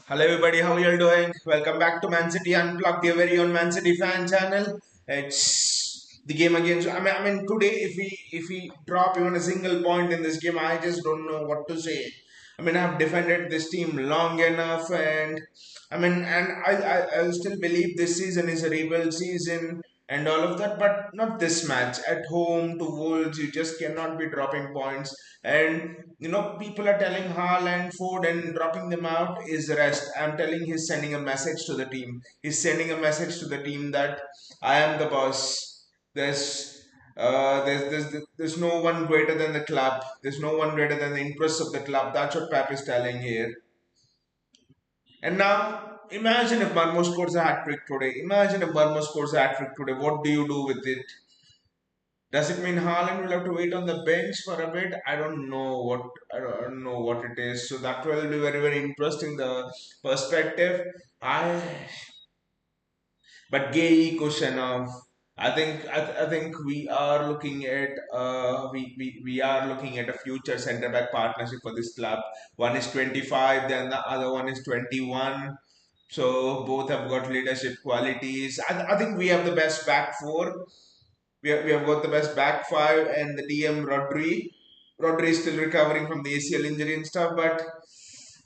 Hello everybody, how are you all doing? Welcome back to Man City Unplugged, your very own Man City fan channel. It's the game again. So, I mean, today if we drop even a single point in this game, I just don't know what to say. I mean, I've defended this team long enough, and I still believe this season is a rebuild season and all of that, but not this match. At home to Wolves, you just cannot be dropping points. And people are telling Haaland, Ford, and dropping them out is rest. I'm telling he's sending a message to the team. He's sending a message to the team that I am the boss. There's no one greater than the club. There's no one greater than the interests of the club. That's what Pep is telling here. And now, imagine if Marmo scores a hat trick today. Imagine if Marmo scores a hat trick today. What do you do with it? Does it mean Haaland will have to wait on the bench for a bit? I don't know what it is. So that will be very very interesting. The perspective. I but Gay Kushanov. I think we are looking at we are looking at a future centre back partnership for this club. One is 25, then the other one is 21. So both have got leadership qualities. I think we have the best back four. We have got the best back five, and the DM Rodri. Rodri is still recovering from the ACL injury and stuff, but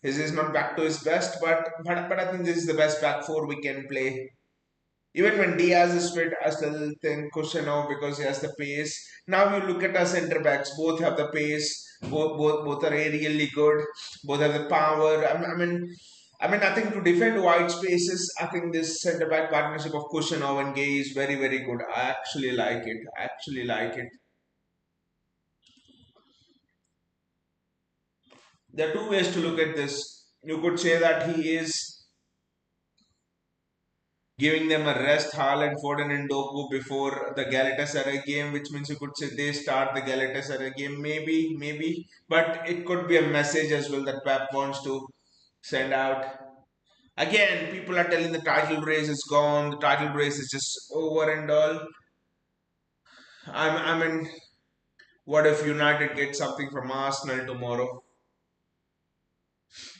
his is not back to his best. But I think this is the best back four we can play. Even when Diaz is fit, I still think Kushano because he has the pace. Now you look at our centre backs; both have the pace. Both are really good. Both have the power. I mean, I think to defend wide spaces, I think this centre back partnership of Kushano and Gay is very very good. I actually like it. I actually like it. There are two ways to look at this. You could say that he is giving them a rest, Haaland, Foden, and Doku before the Galatasaray game, which means you could say they start the Galatasaray game. Maybe, but it could be a message as well that Pep wants to send out. Again, people are telling the title race is gone, the title race is just over and all. I mean, what if United get something from Arsenal tomorrow?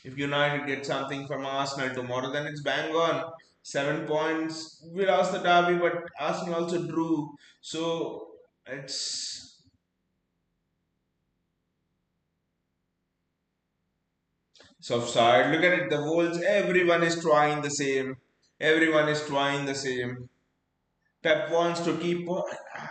If United get something from Arsenal tomorrow, then it's bang on. 7 points. We lost the derby, but Arsenal also drew. So it's offside. Look at it. The Wolves, everyone is trying the same. Everyone is trying the same. Pep wants to keep.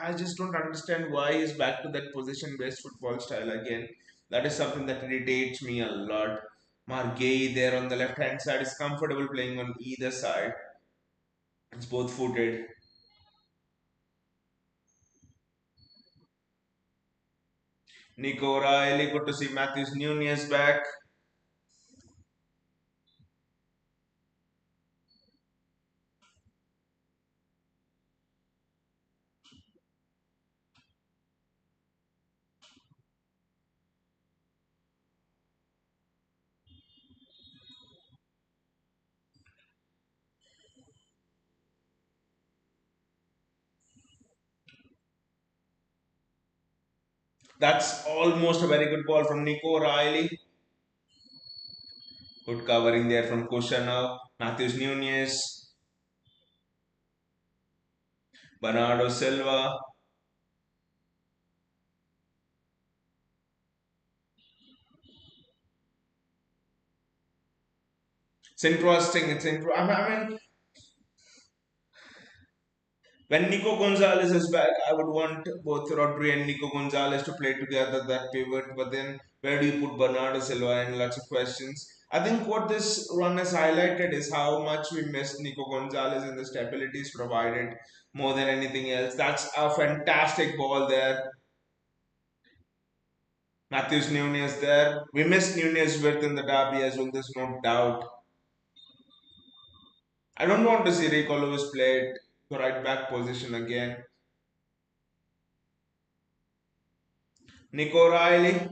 I just don't understand why he's back to that possession-based football style again. That is something that irritates me a lot. Margay there on the left-hand side is comfortable playing on either side. It's both footed. Nico O'Reilly, good to see Matthews Nunez back. That's almost a very good ball from Nico O'Reilly. Good covering there from Kushana, Matthews Nunez, Bernardo Silva. It's interesting. I mean, when Nico Gonzalez is back, I would want both Rodri and Nico Gonzalez to play together that pivot. But then, where do you put Bernardo Silva? And lots of questions. I think what this run has highlighted is how much we missed Nico Gonzalez and the stabilities provided more than anything else. That's a fantastic ball there. Matthews Nunez there. We missed Nunez within the derby as well. There's no doubt. I don't want to see Rico Lewis play at the right back position again. Nico Riley,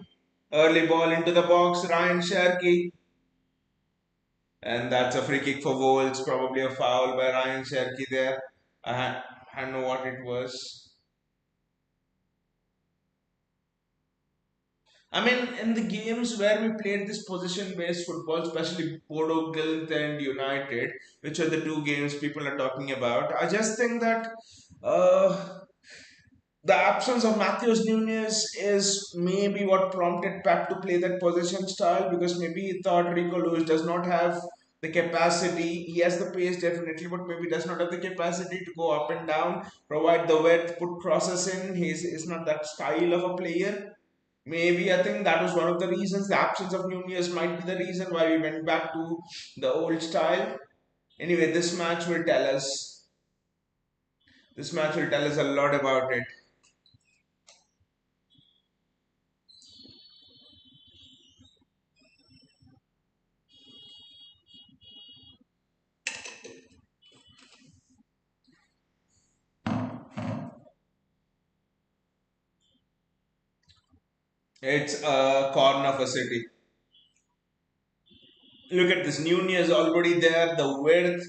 early ball into the box, Ryan Sherky, and that's a free kick for Wolves, probably a foul by Ryan Sherky there. I don't know what it was. I mean, in the games where we played this position-based football, especially Bodo Glimt and United, which are the two games people are talking about, I just think that uh, the absence of Matthews Nunes is maybe what prompted Pep to play that possession style because maybe he thought Rico Lewis does not have the capacity. He has the pace definitely, but maybe does not have the capacity to go up and down, provide the width, put crosses in. He's not that style of a player. Maybe I think that was one of the reasons. The absence of Nunez might be the reason why we went back to the old style. Anyway, this match will tell us. This match will tell us a lot about it. It's a corner of a city. Look at this. Nunez already there. The width,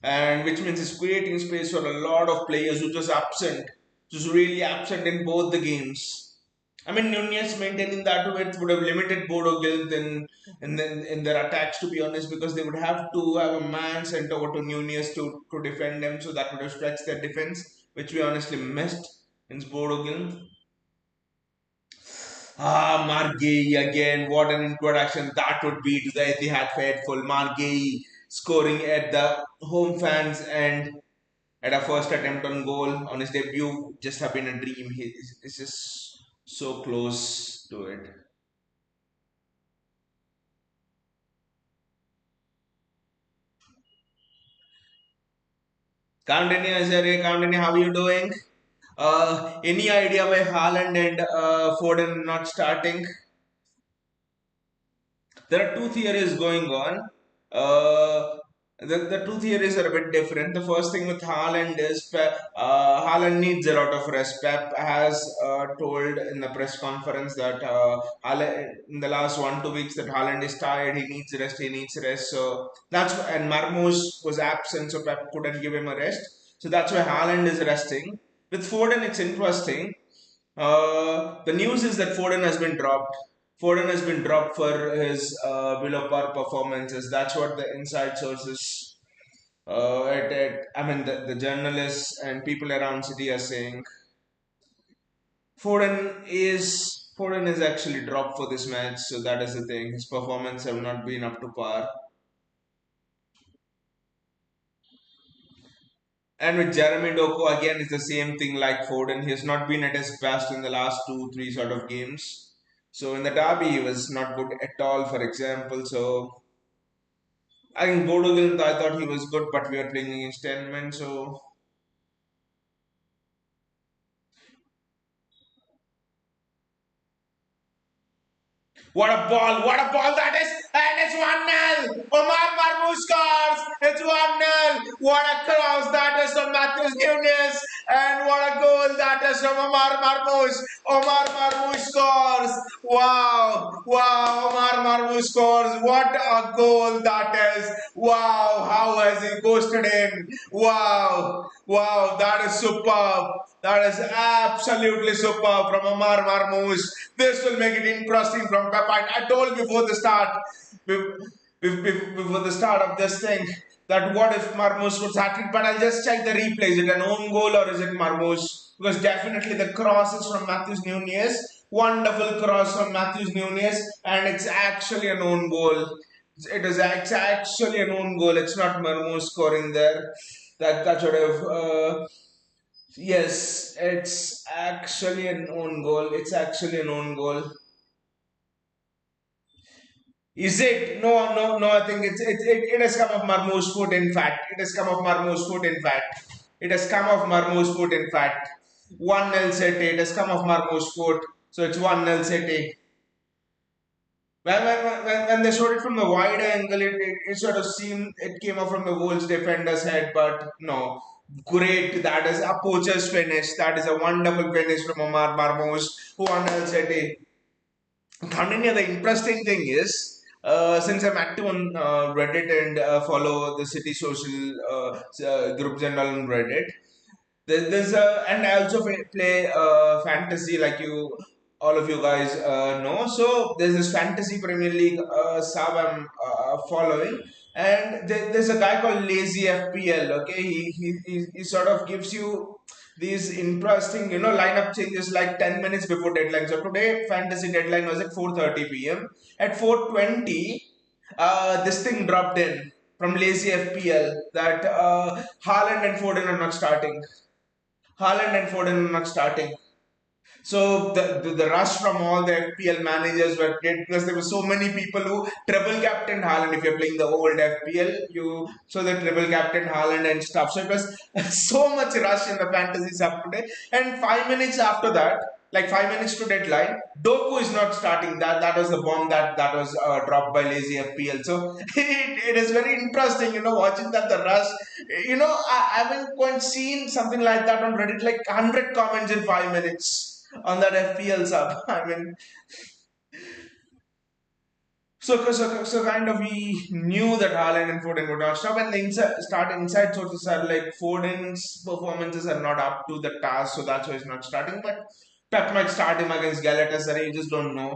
and which means it's creating space for a lot of players who just absent, just really absent in both the games. I mean, Nunez maintaining that width would have limited Bodo Glimt in their attacks, to be honest, because they would have to have a man sent over to Nunez to defend them, so that would have stretched their defense, which we honestly missed in Bodo Glimt. Ah, Margay again. What an introduction that would be to the Etihad faithful. Margay scoring at the home fans and at a first attempt on goal on his debut just have been a dream. He's just so close to it. Countiny Azare, Countiny, how are you doing? Any idea why Haaland and Foden not starting? There are two theories going on. The two theories are a bit different. The first thing with Haaland is Haaland needs a lot of rest. Pep has told in the press conference that in the last 1 2 weeks that Haaland is tired. He needs rest. He needs rest. So that's and Marmos was absent, so Pep couldn't give him a rest. So that's why Haaland is resting. With Foden, it's interesting. The news is that Foden has been dropped. Foden has been dropped for his below par performances. That's what the inside sources, I mean, the journalists and people around City are saying. Foden is actually dropped for this match, so that is the thing. His performance have not been up to par. And with Jeremy Doku again, it's the same thing like Foden. He has not been at his best in the last 2 3 sort of games. So in the derby, he was not good at all. For example, so I think Bodo Glimt, I thought he was good, but we are playing against 10 men, so what a ball that is, and it's 1-0. Omar Marmoush scores, it's 1-0. What a cross that is from Matthews Nunes, and what a goal that is from Omar Marmoush. Omar Marmoush scores. Wow, wow, Omar Marmoush scores. What a goal that is. Wow, how has he ghosted in? Wow, wow, that is superb. That is absolutely superb from Omar Marmoush. This will make it interesting from Pep. I told before the start, before the start of this thing, that what if Marmoush was hat trick? But I'll just check the replay. Is it an own goal or is it Marmoush? Because definitely the cross is from Matthews Nunes. Wonderful cross from Matthews Nunes, and it's actually an own goal. It's actually an own goal. It's not Marmoush scoring there. That should have. Yes, it's actually an own goal. It's actually an own goal. Is it? No, no, no. I think it has come off Marmou's foot. In fact, it has come off Marmou's foot. In fact, it has come off Marmou's foot. In fact, 1-0 City. It has come off Marmou's foot. So it's 1-0 City. When they showed it from the wide angle, it sort of seemed it came off from the Wolves defender's head, but no. Great, that is a poacher's finish. That is a wonderful finish from Omar Marmoush, 1-0 City. Continue, the interesting thing is, since I'm active on Reddit and follow the city social groups and all on Reddit, there's a and I also play fantasy like you. all of you guys know. So there's this fantasy Premier League sub I'm following, and there's a guy called Lazy FPL. Okay, he sort of gives you these interesting lineup changes like 10 minutes before deadline. So today fantasy deadline was at 4:30 p.m. At 4:20, this thing dropped in from Lazy FPL that Haaland and Foden are not starting. Haaland and Foden are not starting. So the rush from all the FPL managers were great because there were so many people who triple captain Haaland. If you're playing the old FPL, the triple captain Haaland and stuff. So it was so much rush in the fantasy sub today. And 5 minutes after that, like 5 minutes to deadline, Doku is not starting. That was the bomb that was dropped by lazy FPL. So it is very interesting, watching that the rush. I haven't quite seen something like that on Reddit, like 100 comments in 5 minutes on that FPL sub. I mean, so kind of we knew that Haaland and Foden would not stop, and the inside sources are like Foden's performances are not up to the task, so that's why he's not starting. But Pep might start him against Galatasaray, you just don't know.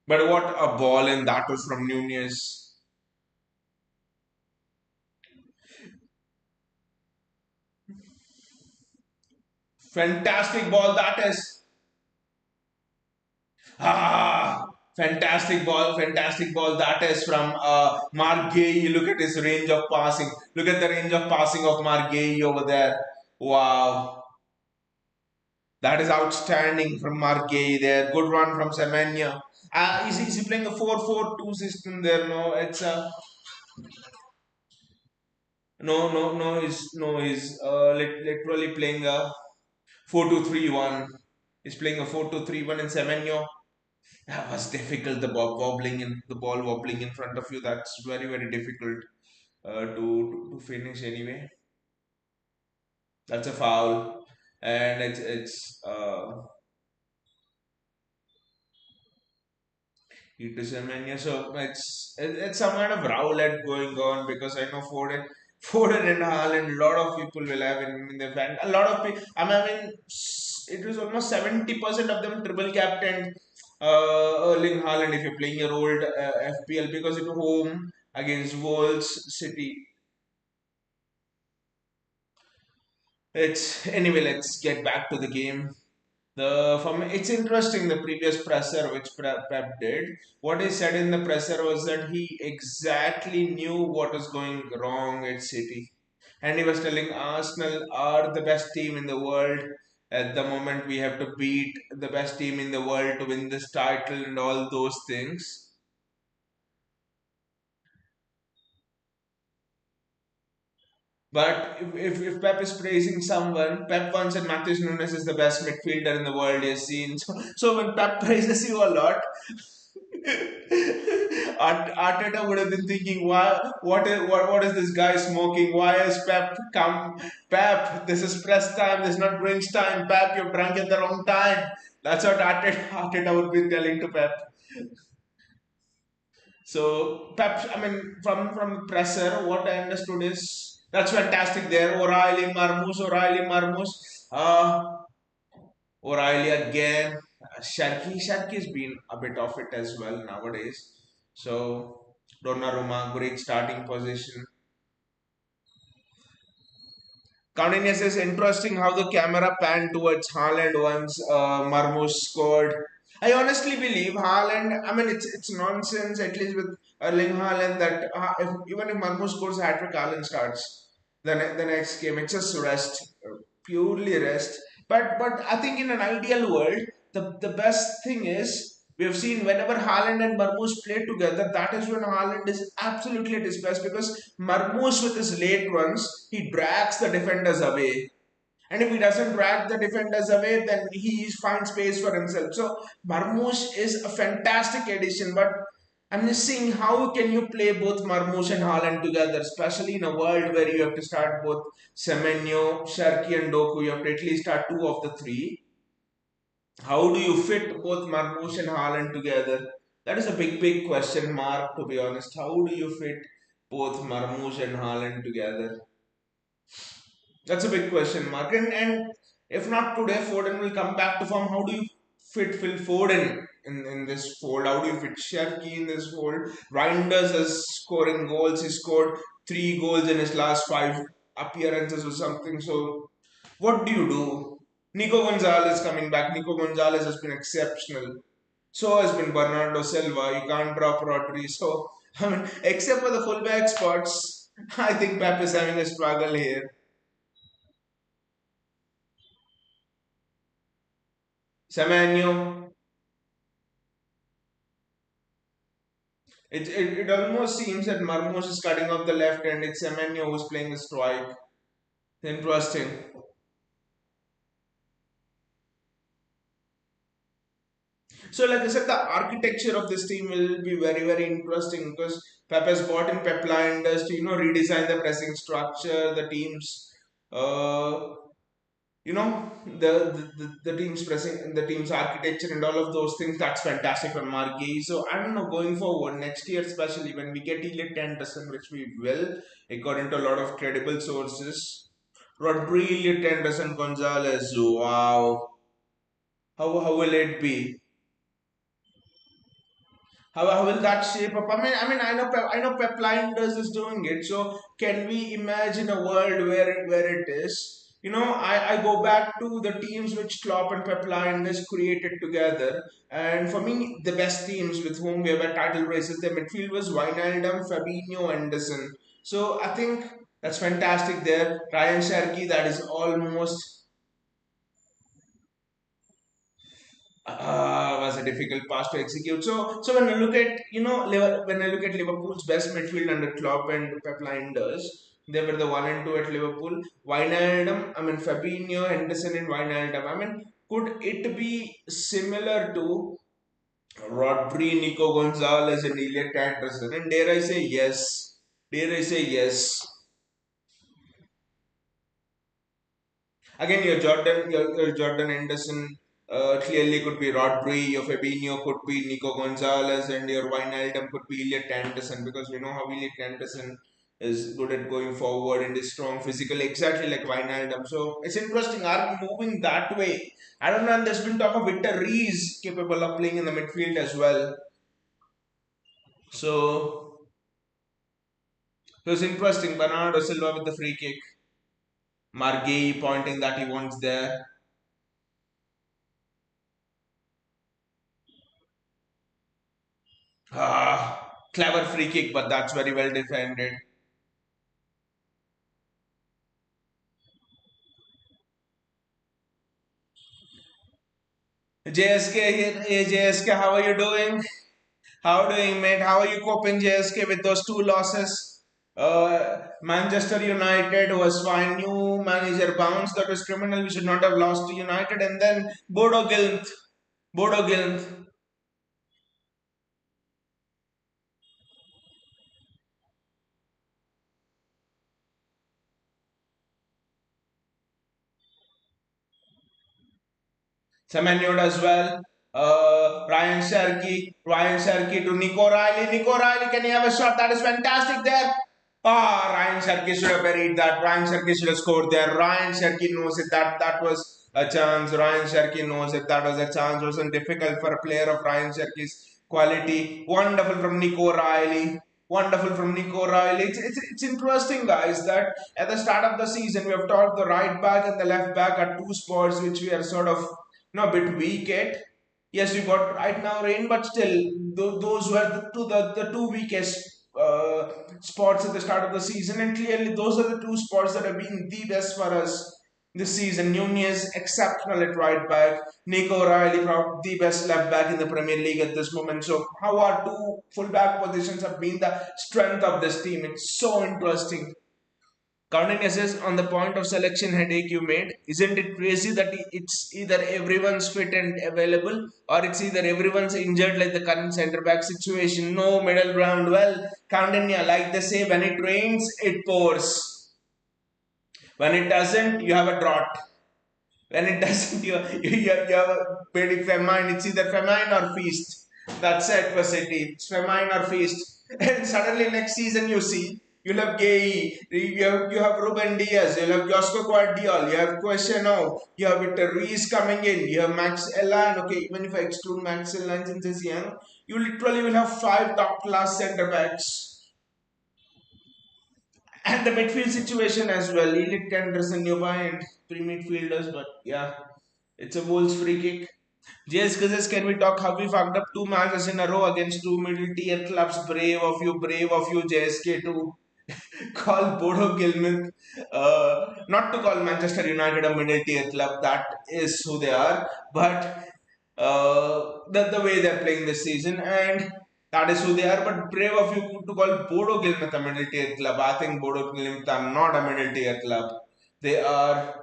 But what a ball, and that was from Nunez. Fantastic ball that is. Ah, fantastic ball. That is from Mark Gay. Look at his range of passing. Look at the range of passing of Mark Gay over there. Wow, that is outstanding from Mark Gay there. Good run from Semenya. Is he playing a 4-4-2 system there? No, it's a no. He's literally playing a 4-2-3-1. He's playing a 4-2-3-1 in Semenyo. That was difficult. The ball wobbling in front of you. That's very difficult to finish anyway. That's a foul, and it is a mania. So it's some kind of rowlet going on because I know Foden and Haaland. A lot of people will have in their fan. A lot of people. I mean, it was almost 70% of them triple captain Erling Haaland if you're playing your old FPL because it's home against Wolves City. It's anyway. Let's get back to the game. It's interesting the previous presser which Pep did. What he said in the presser was that he exactly knew what was going wrong at City, and he was telling Arsenal are the best team in the world. At the moment, we have to beat the best team in the world to win this title and all those things. But if Pep is praising someone, Pep once said Matheus Nunes is the best midfielder in the world he has seen. So when Pep praises you a lot, Arteta would have been thinking, why, what is this guy smoking? Why is Pep come? Pep, this is press time, this is not drinks time. Pep, you've drunk at the wrong time. That's what Arteta would be telling to Pep. So Pep, I mean, from presser, what I understood is that's fantastic there. O'Reilly Marmus, O'Reilly again. Sharky's been a bit off it as well nowadays. So Donnarumma, great starting position. Coutinho says interesting how the camera panned towards Haaland once Marmoush scored. I honestly believe Haaland. I mean, it's nonsense at least with Erling Haaland that even if Marmoush scores a hat trick, Haaland starts the next game. It's just rest, purely rest. But I think in an ideal world, the best thing is we have seen whenever Haaland and Marmoush play together, that is when Haaland is absolutely at his best because Marmoush with his late runs, he drags the defenders away. And if he doesn't drag the defenders away, then he finds space for himself. So Marmoush is a fantastic addition, but I'm just seeing how can you play both Marmoush and Haaland together, especially in a world where you have to start both Semenyo, Sharky and Doku. You have to at least start two of the three. How do you fit both Marmoush and Haaland together? That is a big question mark, to be honest. How do you fit both Marmoush and Haaland together? That's a big question mark. And if not today, Foden will come back to form. How do you fit Phil Foden in this fold? How do you fit Sherky in this fold? Reinders is scoring goals. He scored 3 goals in his last 5 appearances or something. So what do you do? Nico Gonzalez coming back. Nico Gonzalez has been exceptional. So has been Bernardo Silva. You can't drop Rodri. So, I mean, except for the fullback spots, I think Pep is having a struggle here. Semenyo, it almost seems that Marmos is cutting off the left and it's Semenyo who's playing the strike. Interesting. So, like I said, the architecture of this team will be very, very interesting because Pep has bought in Pep Blinders to, redesign the pressing structure, the team's, the team's pressing, the team's architecture and all of those things. That's fantastic for Margay. So, I don't know, going forward, next year, especially when we get Elite 10%, which we will, according to a lot of credible sources. Rodri, Elite 10%, Gonzalez, wow. How will it be? How will that shape up? I know Pepline does is doing it. So can we imagine a world where it is? I go back to the teams which Klopp and Pepline has created together, and for me, the best teams with whom we have had title races, the midfield was Wijnaldum, Fabinho, Anderson. So I think that's fantastic there. Ryan Sharkey, that is almost was a difficult pass to execute. So when I look at when I look at Liverpool's best midfield under Klopp and Pep Linders, they were the 1 and 2 at Liverpool. Wijnaldum, Fabinho, Henderson, and Wijnaldum. Could it be similar to Rodri, Nico Gonzalez, and Elliot Anderson? And dare I say yes? Dare I say yes? Again, your Jordan Henderson clearly could be Rodri, your Fabinho could be Nico Gonzalez, and your Wijnaldum could be Elliot Anderson because we know how Elliot Anderson is good at going forward and is strong physically, exactly like Wijnaldum. So it's interesting. Are we moving that way? I don't know. And there's been talk of Victor Rees capable of playing in the midfield as well. So it's interesting. Bernardo Silva with the free kick. Margay pointing that he wants there. Clever free kick, but that's very well defended. JSK here. Hey JSK, how are you doing? How doing, mate? How are you coping, JSK, with those 2 losses? Manchester United was fine. New manager bounced. That was criminal. We should not have lost to United. And then Bodo Glimt. Bodo Glimt. Semenyo as well. Ryan Sharkey to Nico Riley. Nico Riley, can you have a shot? That is fantastic there. Ryan Sharkey should have buried that. Ryan Sharkey should have scored there. Ryan Sharkey knows it. That was a chance. Ryan Sharkey knows it. That was a chance. It wasn't difficult for a player of Ryan Sharkey's quality. Wonderful from Nico Riley. Wonderful from Nico Riley. It's interesting, guys, that at the start of the season we have talked the right back and the left back are 2 spots which we are sort of a bit weak at. Yes, we got right now rain, but still, those were the two weakest spots at the start of the season, and clearly those are the 2 spots that have been the best for us this season. Nunez exceptional at right back, Nico Riley probably the best left back in the Premier League at this moment. So how our two full back positions have been the strength of this team? It's so interesting. Counting says on the point of selection headache you made, isn't it crazy that it's either everyone's fit and available or it's either everyone's injured like the current centre back situation? No middle ground. Well, Counting, like they say, when it rains, it pours. When it doesn't, you have a drought. When it doesn't, you have a pretty famine. It's either famine or feast. That's it for City. It's famine or feast. And suddenly next season you see you'll have Gay, you have Ruben Diaz, you'll have Josko Guardiol, you have Queseno, you have Victor Reese coming in, you have Max Elan. Okay, even if I exclude Max Elan since he's young, you literally will have five top class centre backs. And the midfield situation as well. Elite Anderson, Yuba, and three midfielders. But yeah, it's a Wolves free kick. JS Kazis, can we talk how we fucked up two matches in a row against two middle tier clubs? Brave of you, JSK, to call Bodo Gilmith, not to call Manchester United a middle tier club, that is who they are, but the way they're playing this season, and that is who they are. But brave of you to call Bodo Gilmith a middle tier club. I think Bodo Gilmith are not a middle tier club. They are.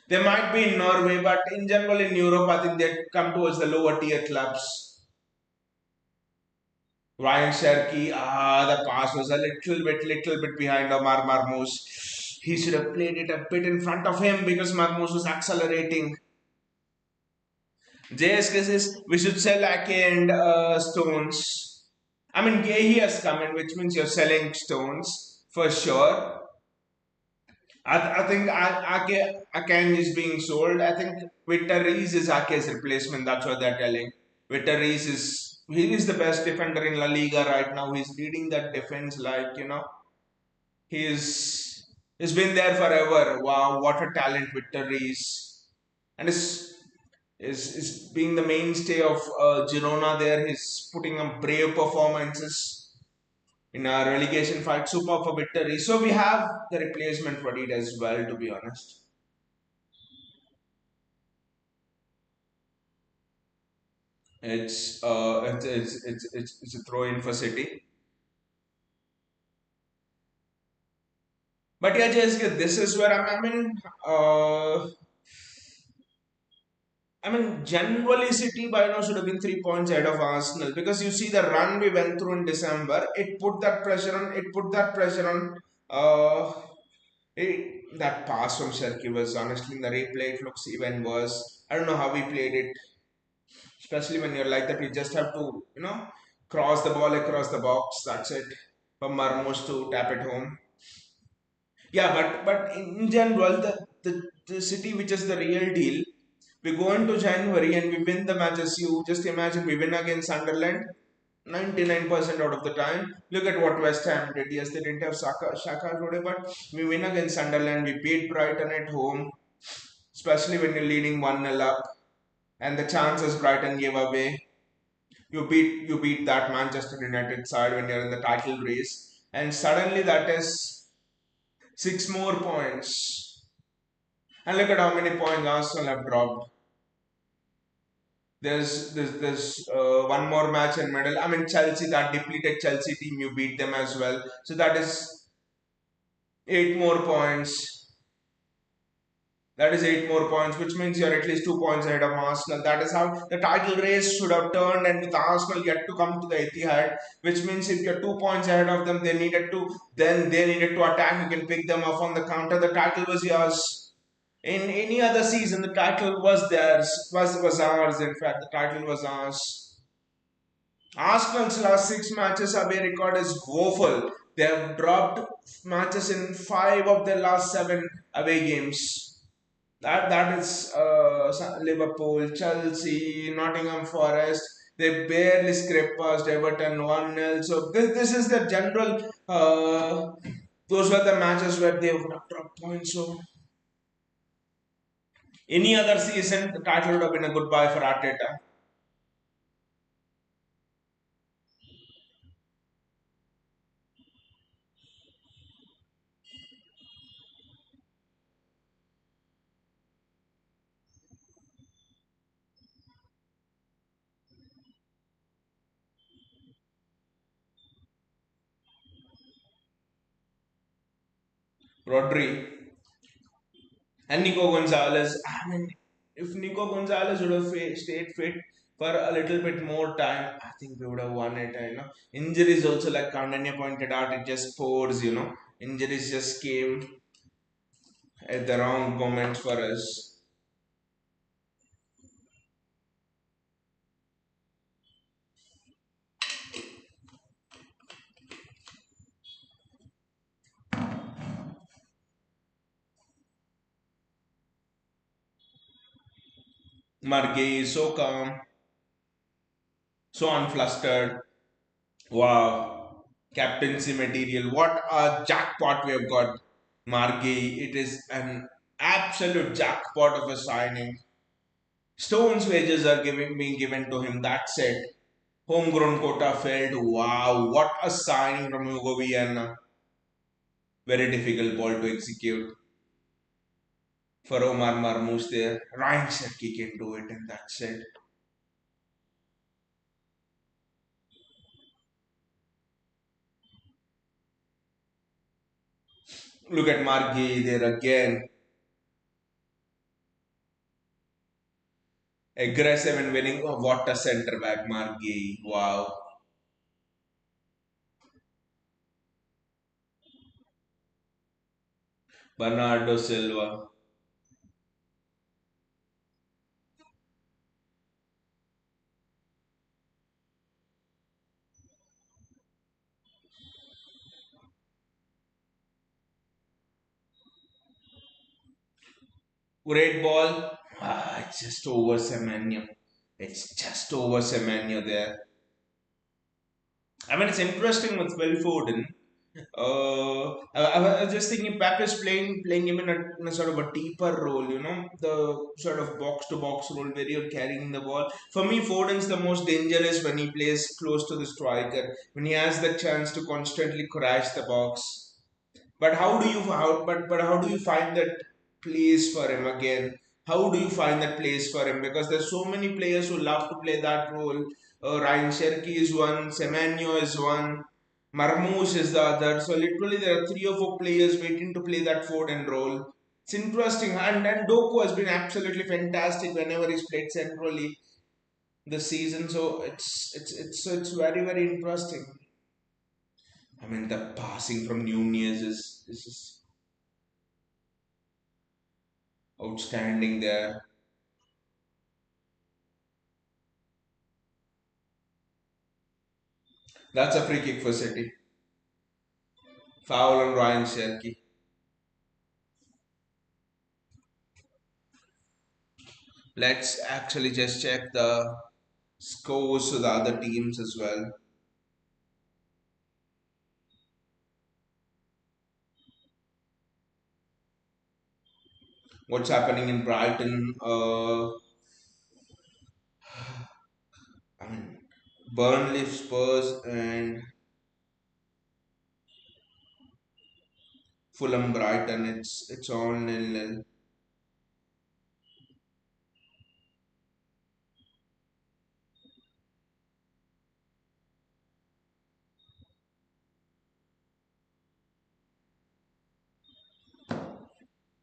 They might be in Norway, but in general in Europe, I think they come towards the lower tier clubs. Ryan Sherky, the pass was a little bit behind Omar Marmoush. He should have played it a bit in front of him because Marmoush was accelerating. JS says we should sell Ake and Stones. I mean, Gehi has come in, which means you're selling Stones for sure. I think Akan is being sold. I think Victor Reis is Ake's replacement. That's what they're telling. Victor Reis is he is the best defender in La Liga right now. He's leading that defense like he's been there forever. Wow, what a talent Victor Reis, and is being the mainstay of Girona there. He's putting up brave performances in our relegation fight. Super for victory. So we have the replacement for it as well, to be honest. It's a throw in for City. But yeah, Jessica, this is where generally City by now should have been 3 points ahead of Arsenal because you see the run we went through in December. It put that pressure on. It put that pressure on. Uh, that pass from Sherky was honestly in the replay. It looks even worse. I don't know how we played it, especially when you're like that. You just have to, cross the ball across the box. That's it. For Marmos to tap it home. Yeah, but in general, the City which is the real deal. We go into January and we win the matches. You just imagine we win against Sunderland 99% out of the time. Look at what West Ham did. Yes, they didn't have Shaka today, but we win against Sunderland. We beat Brighton at home, especially when you're leading 1-0 up. And the chances Brighton gave away. You beat that Manchester United side when you're in the title race. And suddenly that is 6 more points. And look at how many points Arsenal have dropped. There's one more match in middle. I mean Chelsea, that depleted Chelsea team, you beat them as well. So that is 8 more points. That is 8 more points, which means you're at least 2 points ahead of Arsenal. That is how the title race should have turned, and with Arsenal yet to come to the Etihad, which means if you're 2 points ahead of them, they needed to attack. You can pick them off on the counter. The title was yours. In any other season, the title was theirs, was ours. In fact, the title was ours. Arsenal's last six matches away record is woeful. They have dropped matches in five of their last seven away games. That is Liverpool, Chelsea, Nottingham Forest. They barely scraped past Everton 1-0. So this is the general. Those were the matches where they would have dropped points. So any other season, the title would have been a goodbye for Arteta. Rodri. And Nico Gonzalez, I mean, if Nico Gonzalez would have stayed fit for a little bit more time, I think we would have won it. Injuries also, like Kandanya pointed out, it just pours. Injuries just came at the wrong moment for us. Margay is so calm, so unflustered. Wow. Captaincy material. What a jackpot we have got. Margay. It is an absolute jackpot of a signing. Stone's wages are being given to him. That's it. Homegrown quota filled. Wow. What a signing from Hugo Vienna. Very difficult ball to execute for Omar Marmoush there. Ryan Cherki can do it, and that's it. Look at Margay there again. Aggressive and winning. Oh, what a centre back, Margay. Wow. Bernardo Silva. Great ball. It's just over Semenyo. It's just over Semenyo there. I mean, it's interesting with Will Foden. I was just thinking Pep is playing him in a sort of a deeper role, the sort of box to box role where you're carrying the ball. For me, Foden's the most dangerous when he plays close to the striker, when he has the chance to constantly crash the box. But how do you find that place for him again? How do you find that place for him? Because there's so many players who love to play that role. Ryan Cherky is one, Semenyo is one, Marmoush is the other. So literally there are three or four players waiting to play that Foden role. It's interesting, and Doku has been absolutely fantastic whenever he's played centrally this season. So it's very very interesting. I mean the passing from Nunez is just outstanding there. That's a free kick for City. Foul on Ryan Cherky. Let's actually just check the scores of the other teams as well. What's happening in Brighton? I mean, Burnley, Spurs, and Fulham, Brighton. It's all nil nil.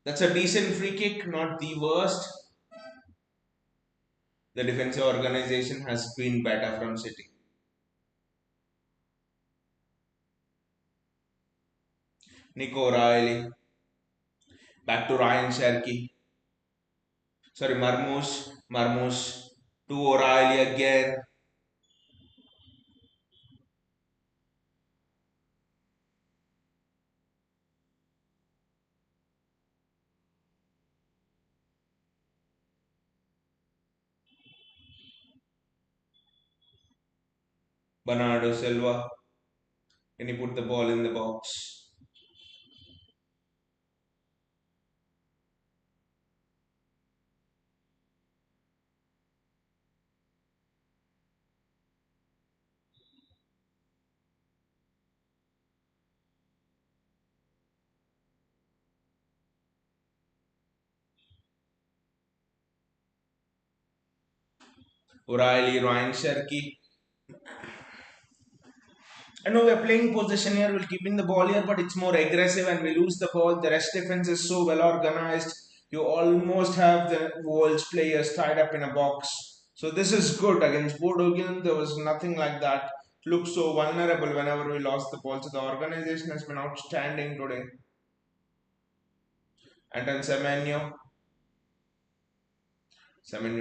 That's a decent free kick, not the worst. The defensive organization has been better from City. Nico O'Reilly, back to Ryan Cherky. Sorry, Marmoush to O'Reilly again. Bernardo Silva. Can he put the ball in the box? O'Reilly, Ryan Cherky. I know we're playing possession here, we're keeping the ball here, but it's more aggressive and we lose the ball. The rest defense is so well organized. You almost have the world's players tied up in a box. So this is good against Bodogan. There was nothing like that. Looked so vulnerable whenever we lost the ball. So the organization has been outstanding today. And then Semenyo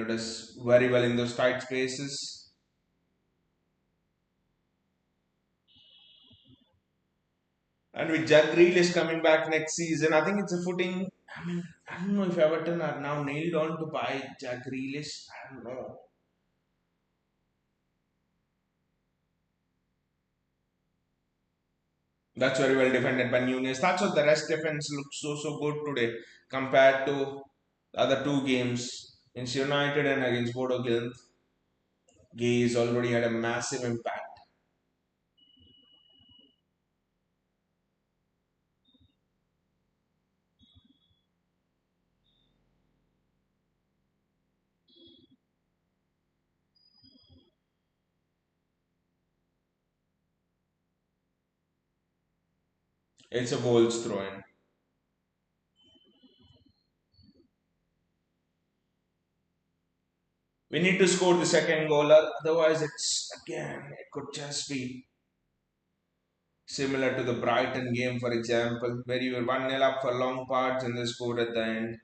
does very well in those tight spaces. And with Jack Grealish coming back next season, I think it's a footing. I mean, I don't know if Everton are now nailed on to buy Jack Grealish. I don't know. That's very well defended by Nunez. That's what the rest defense looks so good today compared to the other two games against United and against Bodo Glimt. Gay has already had a massive impact. It's a Wolves throw in. We need to score the second goal, otherwise, it's again, it could just be similar to the Brighton game, for example, where you were 1-0 up for long parts and they scored at the end.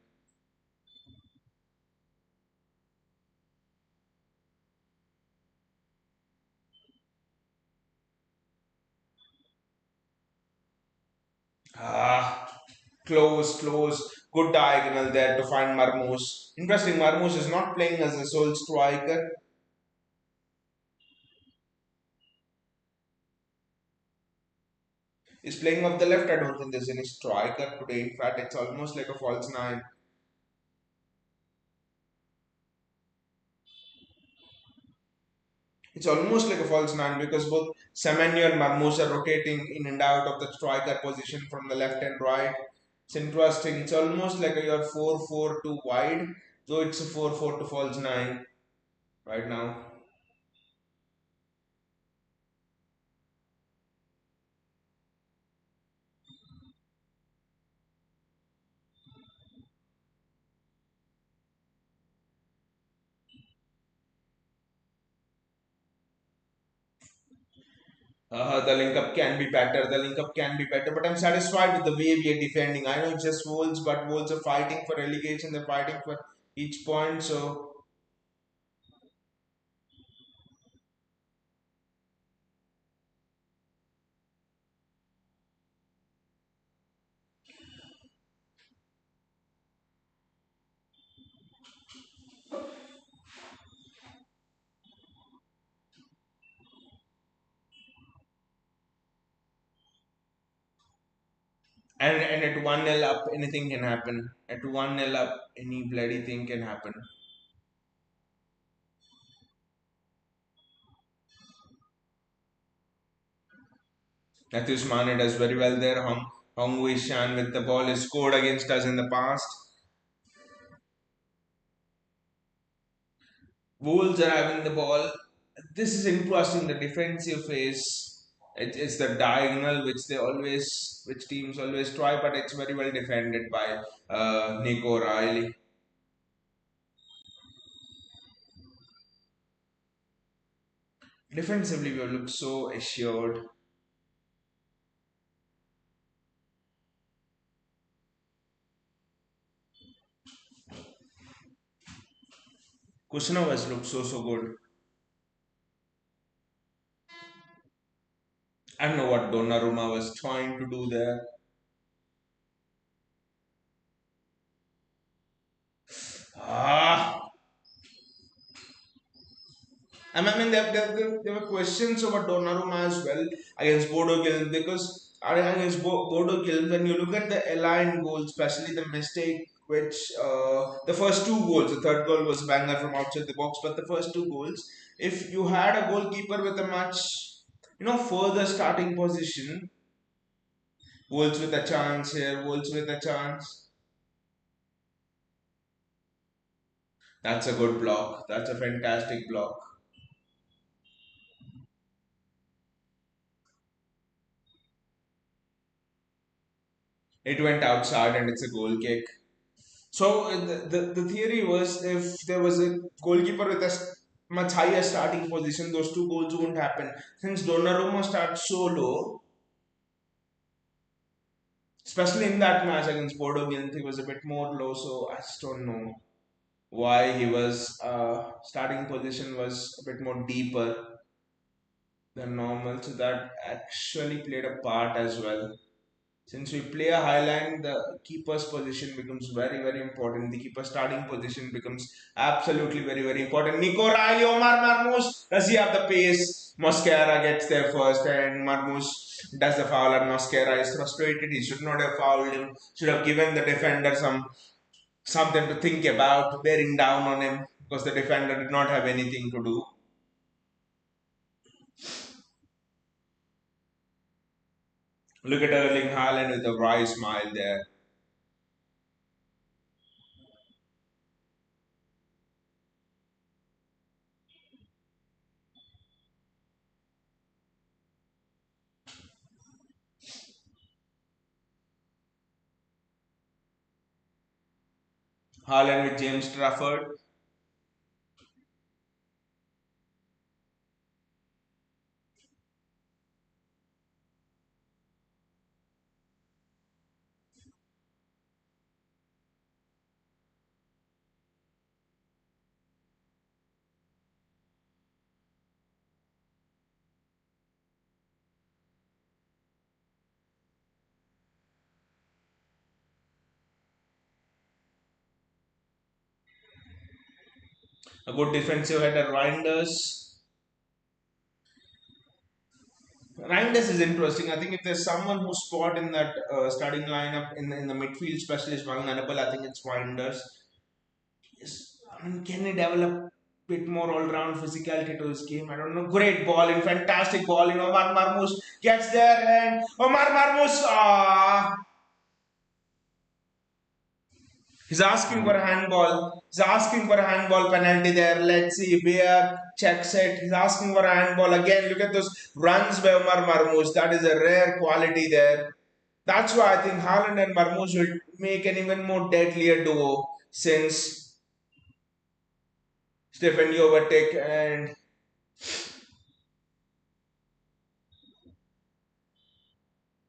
Ah, close. Good diagonal there to find Marmoush. Interesting, Marmoush is not playing as a sole striker. He's playing off the left. I don't think there's any striker today. In fact, it's almost like a false nine. It's almost like a false nine because both Semenyo and Marmoush are rotating in and out of the striker position from the left and right. It's interesting. It's almost like you're 4-4-2 wide, though it's a 4-4 to false nine right now. The link up can be better. The link up can be better, but I'm satisfied with the way we are defending. I know it's just Wolves, but Wolves are fighting for relegation. They're fighting for each point. So, and at 1-0 up, anything can happen. At 1-0 up, any bloody thing can happen. Matthews Mane does very well there. Hong Wei Shan with the ball is scored against us in the past. Wolves are having the ball. This is interesting. The defensive phase. It's the diagonal which teams always try, but it's very well defended by Nico Riley. Defensively, we look so assured. Kusanov has looked so good. I don't know what Donnarumma was trying to do there. Ah, I mean, there were questions about Donnarumma as well against Bodo Glimt because against Bodo Glimt, when you look at the aligned goals, especially the mistake which the first two goals, the third goal was banger from outside the box, but the first two goals, if you had a goalkeeper with a much further starting position, Wolves with a chance here, Wolves with a chance. That's a good block. That's a fantastic block. It went outside and it's a goal kick. So the theory was if there was a goalkeeper with a much higher starting position, those two goals won't happen. Since Donnarumma starts so low, especially in that match against Bodo Glimt, he was a bit more low. So I just don't know why he was starting position was a bit more deeper than normal. So that actually played a part as well. Since we play a high line, the keeper's position becomes very, very important. The keeper starting position becomes absolutely very, very important. Nico Riley, Omar Marmoush, does he have the pace? Mosquera gets there first, and Marmoush does the foul, and Mosquera is frustrated. He should not have fouled him. Should have given the defender something to think about, bearing down on him because the defender did not have anything to do. Look at Erling Haaland with a wry smile there. Haaland with James Trafford. A good defensive header, Reinders. Reinders is interesting. I think if there's someone who's spot in that starting lineup in the midfield, especially is vulnerable, I think it's Reinders. I mean, can he develop a bit more all-round physicality to his game? I don't know. Great ball in, fantastic ball in. Omar Marmoush gets there and Omar Marmoush. He's asking for a handball. He's asking for a handball penalty there. Let's see. Bear checks it. He's asking for a handball again. Look at those runs by Omar Marmoush. That is a rare quality there. That's why I think Haaland and Marmoush will make an even more deadlier duo since Stephen Jovetic and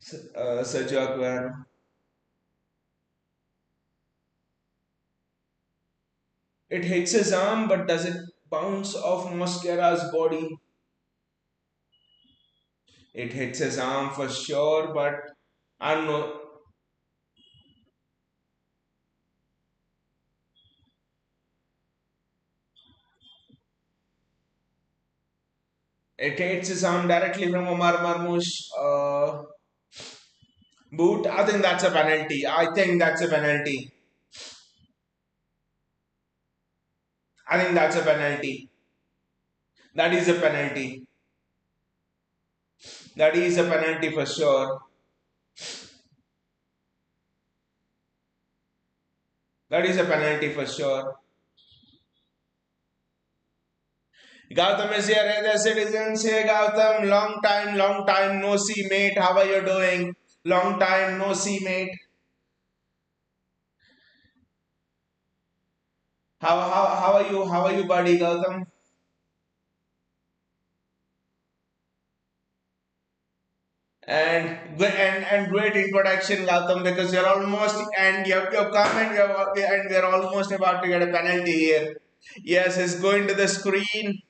Sergio Aguero. It hits his arm, but does it bounce off Mosquera's body? It hits his arm for sure, but I don't know. It hits his arm directly from Omar Marmoush. Boot. I think that's a penalty. I think that's a penalty. I think that's a penalty. That is a penalty. That is a penalty for sure. That is a penalty for sure. Gautam is here. Hey there, citizens. Hey Gautam, long time no see, mate. How are you doing? Long time no see, mate. How are you? How are you, buddy, Gautam? And great introduction, Gautam, because you're almost and you've come and we're almost about to get a penalty here. Yes, it's going to the screen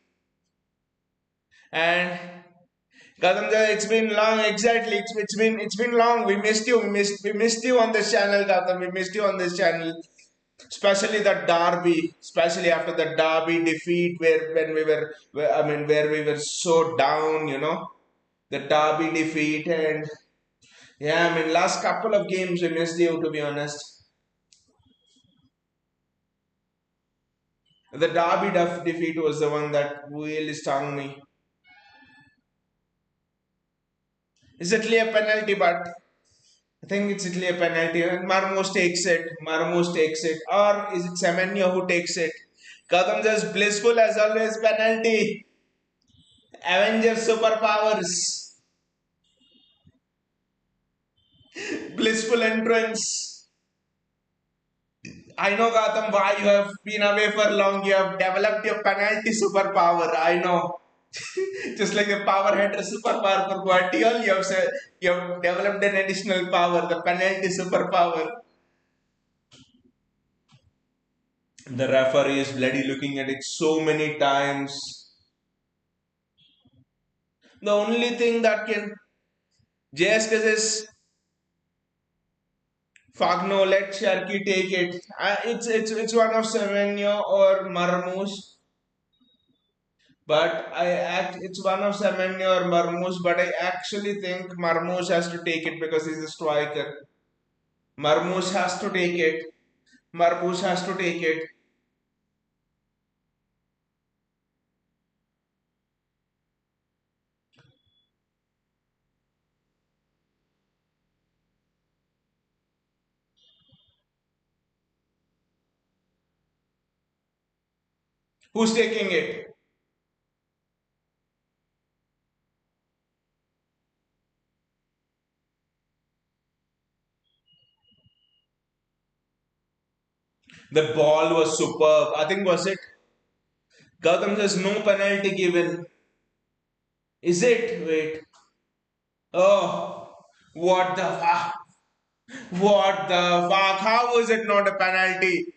and Gautam, it's been long. Exactly, it's been long. We missed you. We missed you on this channel, Gautam. We missed you on this channel, especially the derby, especially after the derby defeat, where when we were, where we were so down, the derby defeat and yeah, last couple of games we missed you, to be honest. The derby defeat was the one that really stung me. It's actually a penalty, but I think it's actually a penalty. And Marmos takes it. Marmos takes it. Or is it Semenyo who takes it? Gautam just blissful as always. Penalty. Avengers superpowers. Blissful entrance. I know, Gautam, why you have been away for long. You have developed your penalty superpower. I know. Just like the power had a superpower for Guardiola, you have developed an additional power, the penalty superpower. The referee is bloody looking at it so many times. The only thing that can JS is Fagno, let Sharky take it. It's one of Semenyo or Marmoush, but it's one of Semenyo or Marmoush, but I actually think Marmoush has to take it because he's a striker. Marmoush has to take it. Marmoush has to take it. Who's taking it? The ball was superb. I think was it. Gautam says no penalty given. Is it? Wait. Oh, what the fuck? What the fuck? How was it not a penalty?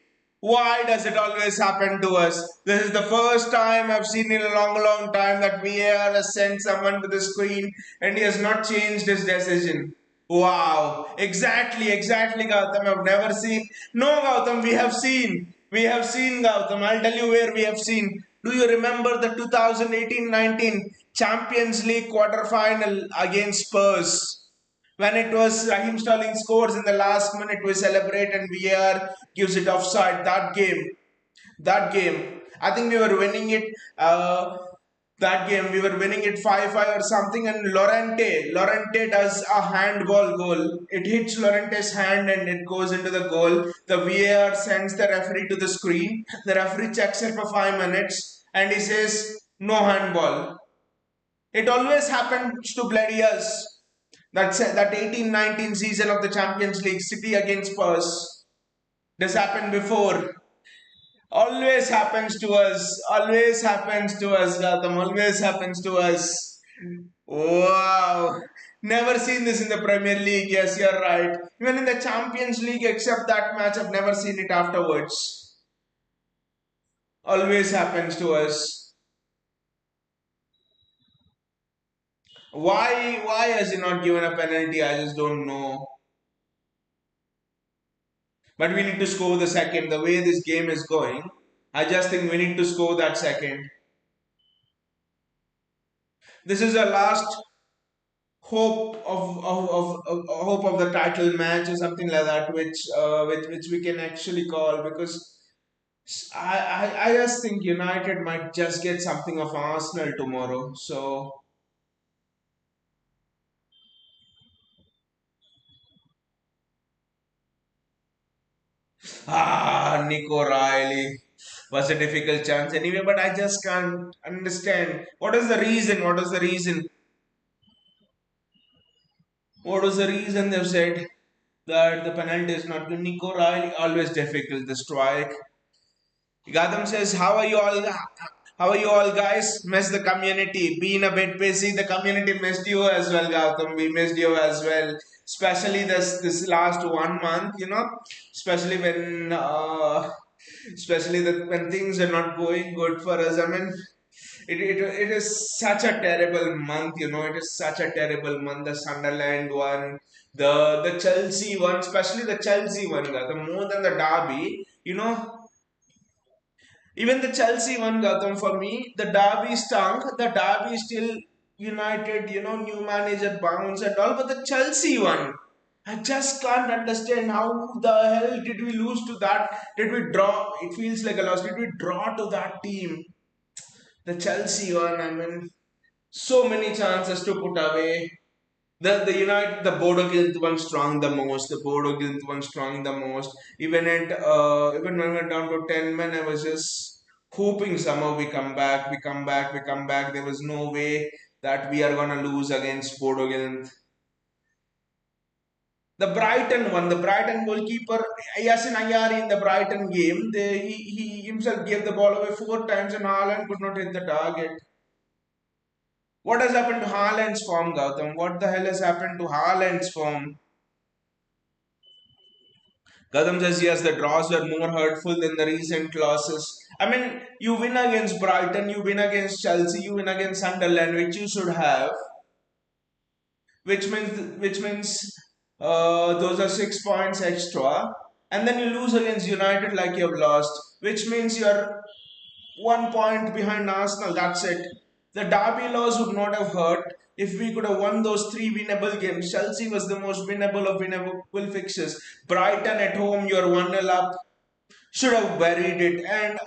Why does it always happen to us? This is the first time I've seen in a long, long time that VAR has sent someone to the screen and he has not changed his decision. Wow. Exactly, Gautam. I've never seen. No, Gautam, we have seen. We have seen, Gautam. I'll tell you where we have seen. Do you remember the 2018-19 Champions League quarter final against Spurs? When it was Raheem Sterling scores in the last minute, we celebrate and VAR gives it offside. That game, I think we were winning it. That game, we were winning it 5-5 or something, and Lorente does a handball goal. It hits Lorente's hand and it goes into the goal. The VAR sends the referee to the screen. The referee checks it for 5 minutes and he says, no handball. It always happens to bloody us. That 18-19 season of the Champions League, City against Spurs. This happened before. Always happens to us. Always happens to us, Gautam. Always happens to us. Wow. Never seen this in the Premier League. Yes, you're right. Even in the Champions League, except that match, I've never seen it afterwards. Always happens to us. Why has he not given a penalty? I just don't know. But we need to score the second. The way this game is going, I just think we need to score that second. This is a last hope of hope of the title match or something like that, which we can actually call because I just think United might just get something of Arsenal tomorrow. So Nico Riley was a difficult chance anyway, but I just can't understand what is the reason. What is the reason? What was the reason they've said that the penalty is not good? Nico Riley always difficult. The strike. Gadam says, "How are you all? How are you all, guys? Miss the community. Being a bit busy, the community missed you as well, Gautam. We missed you as well. Especially this last 1 month, especially when things are not going good for us. I mean, it is such a terrible month, it is such a terrible month. The Sunderland one, the Chelsea one, especially the Chelsea one, the more than the derby, even the Chelsea one, Gautam, for me, the derby stunk. The derby still United, new manager bounce and all, but the Chelsea one, I just can't understand how the hell did we lose to that? Did we draw? It feels like a loss. Did we draw to that team? The Chelsea one, I mean, so many chances to put away. The Bodo Glimt one strong the most. The Bodo Glimt one strong the most. Even when we went down to 10 men, I was just hoping somehow we come back, we come back, we come back. There was no way that we are gonna lose against Bodo Glimt. The Brighton one, the Brighton goalkeeper Yasin Ayari in the Brighton game, he himself gave the ball away 4 times and Haaland could not hit the target. What has happened to Haaland's form, Gautam? What the hell has happened to Haaland's form? Gautam says, yes, the draws were more hurtful than the recent losses. I mean, you win against Brighton, you win against Chelsea, you win against Sunderland, which you should have. Which means Those are 6 points extra. And then you lose against United like you've lost, which means you're 1 point behind Arsenal. That's it. The Derby loss would not have hurt if we could have won those three winnable games. Chelsea was the most winnable of winnable fixtures. Brighton at home, you're 1-0 up. Should have buried it. And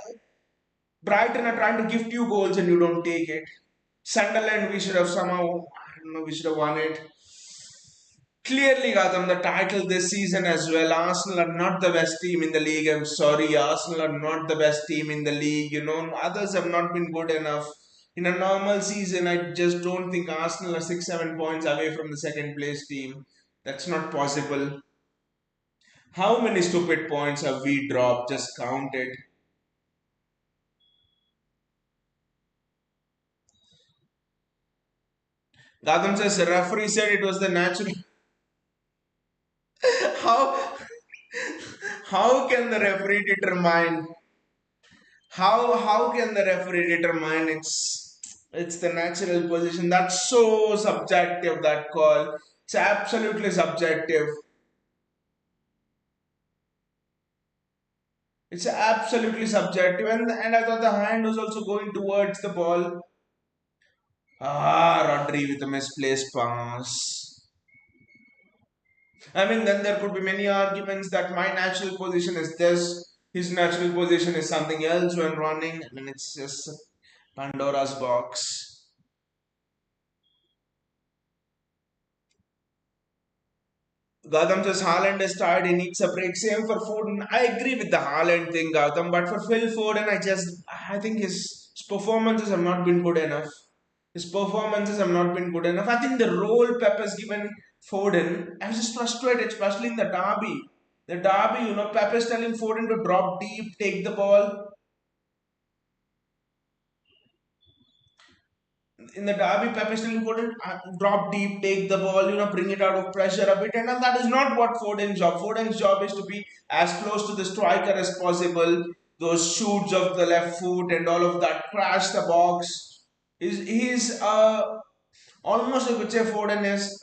Brighton are trying to gift you goals and you don't take it. Sunderland, we should have somehow, I don't know, we should have won it. Clearly, Gautam, the title this season as well. Arsenal are not the best team in the league. I'm sorry, Arsenal are not the best team in the league. Others have not been good enough. In a normal season, I just don't think Arsenal are 6, 7 points away from the second place team. That's not possible. How many stupid points have we dropped? Just count it. Gautam says the referee said it was the natural. how how can the referee determine how can the referee determine it's the natural position? That's so subjective, that call. It's absolutely subjective. It's absolutely subjective, and I thought the hand was also going towards the ball. Rodri with a misplaced pass. I mean, then there could be many arguments that my natural position is this, his natural position is something else when running. I mean, it's just Pandora's box. Gautam says Haaland is tired, he needs a break. Same for Foden. I agree with the Haaland thing, Gautam, but for Phil Foden, I think his performances have not been good enough. His performances have not been good enough. I think the role Pep has given Foden, I was just frustrated, especially in the derby. The derby, Pep is telling Foden to drop deep, take the ball. In the derby, Pep is still important. Drop deep, take the ball, bring it out of pressure a bit, and that is not what Foden's job. Foden's job is to be as close to the striker as possible. Those shoots of the left foot and all of that, crash the box. He's almost, I could say Foden is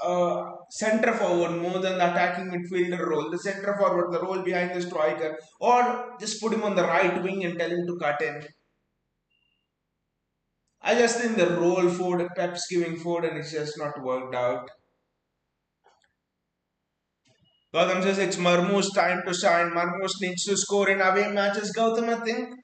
centre forward more than the attacking midfielder role. The centre forward, the role behind the striker, or just put him on the right wing and tell him to cut in. I just think the role Ford Pep's giving Ford and it's just not worked out. Gautam says it's Marmou's time to shine. Marmous needs to score in away matches. Gautam, I think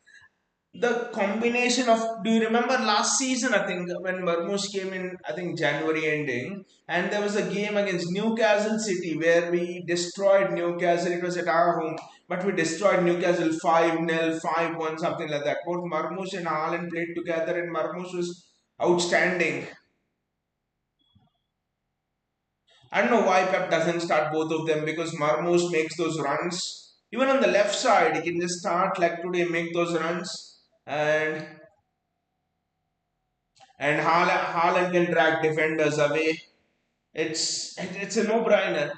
the combination of, do you remember last season? I think when Marmoush came in, I think January ending, and there was a game against Newcastle City where we destroyed Newcastle. It was at our home, but we destroyed Newcastle 5-0, 5-1, something like that. Both Marmoush and Haaland played together, and Marmoush was outstanding. I don't know why Pep doesn't start both of them, because Marmoush makes those runs. Even on the left side, he can just start like today, make those runs, and Haaland can drag defenders away. It's a no-brainer.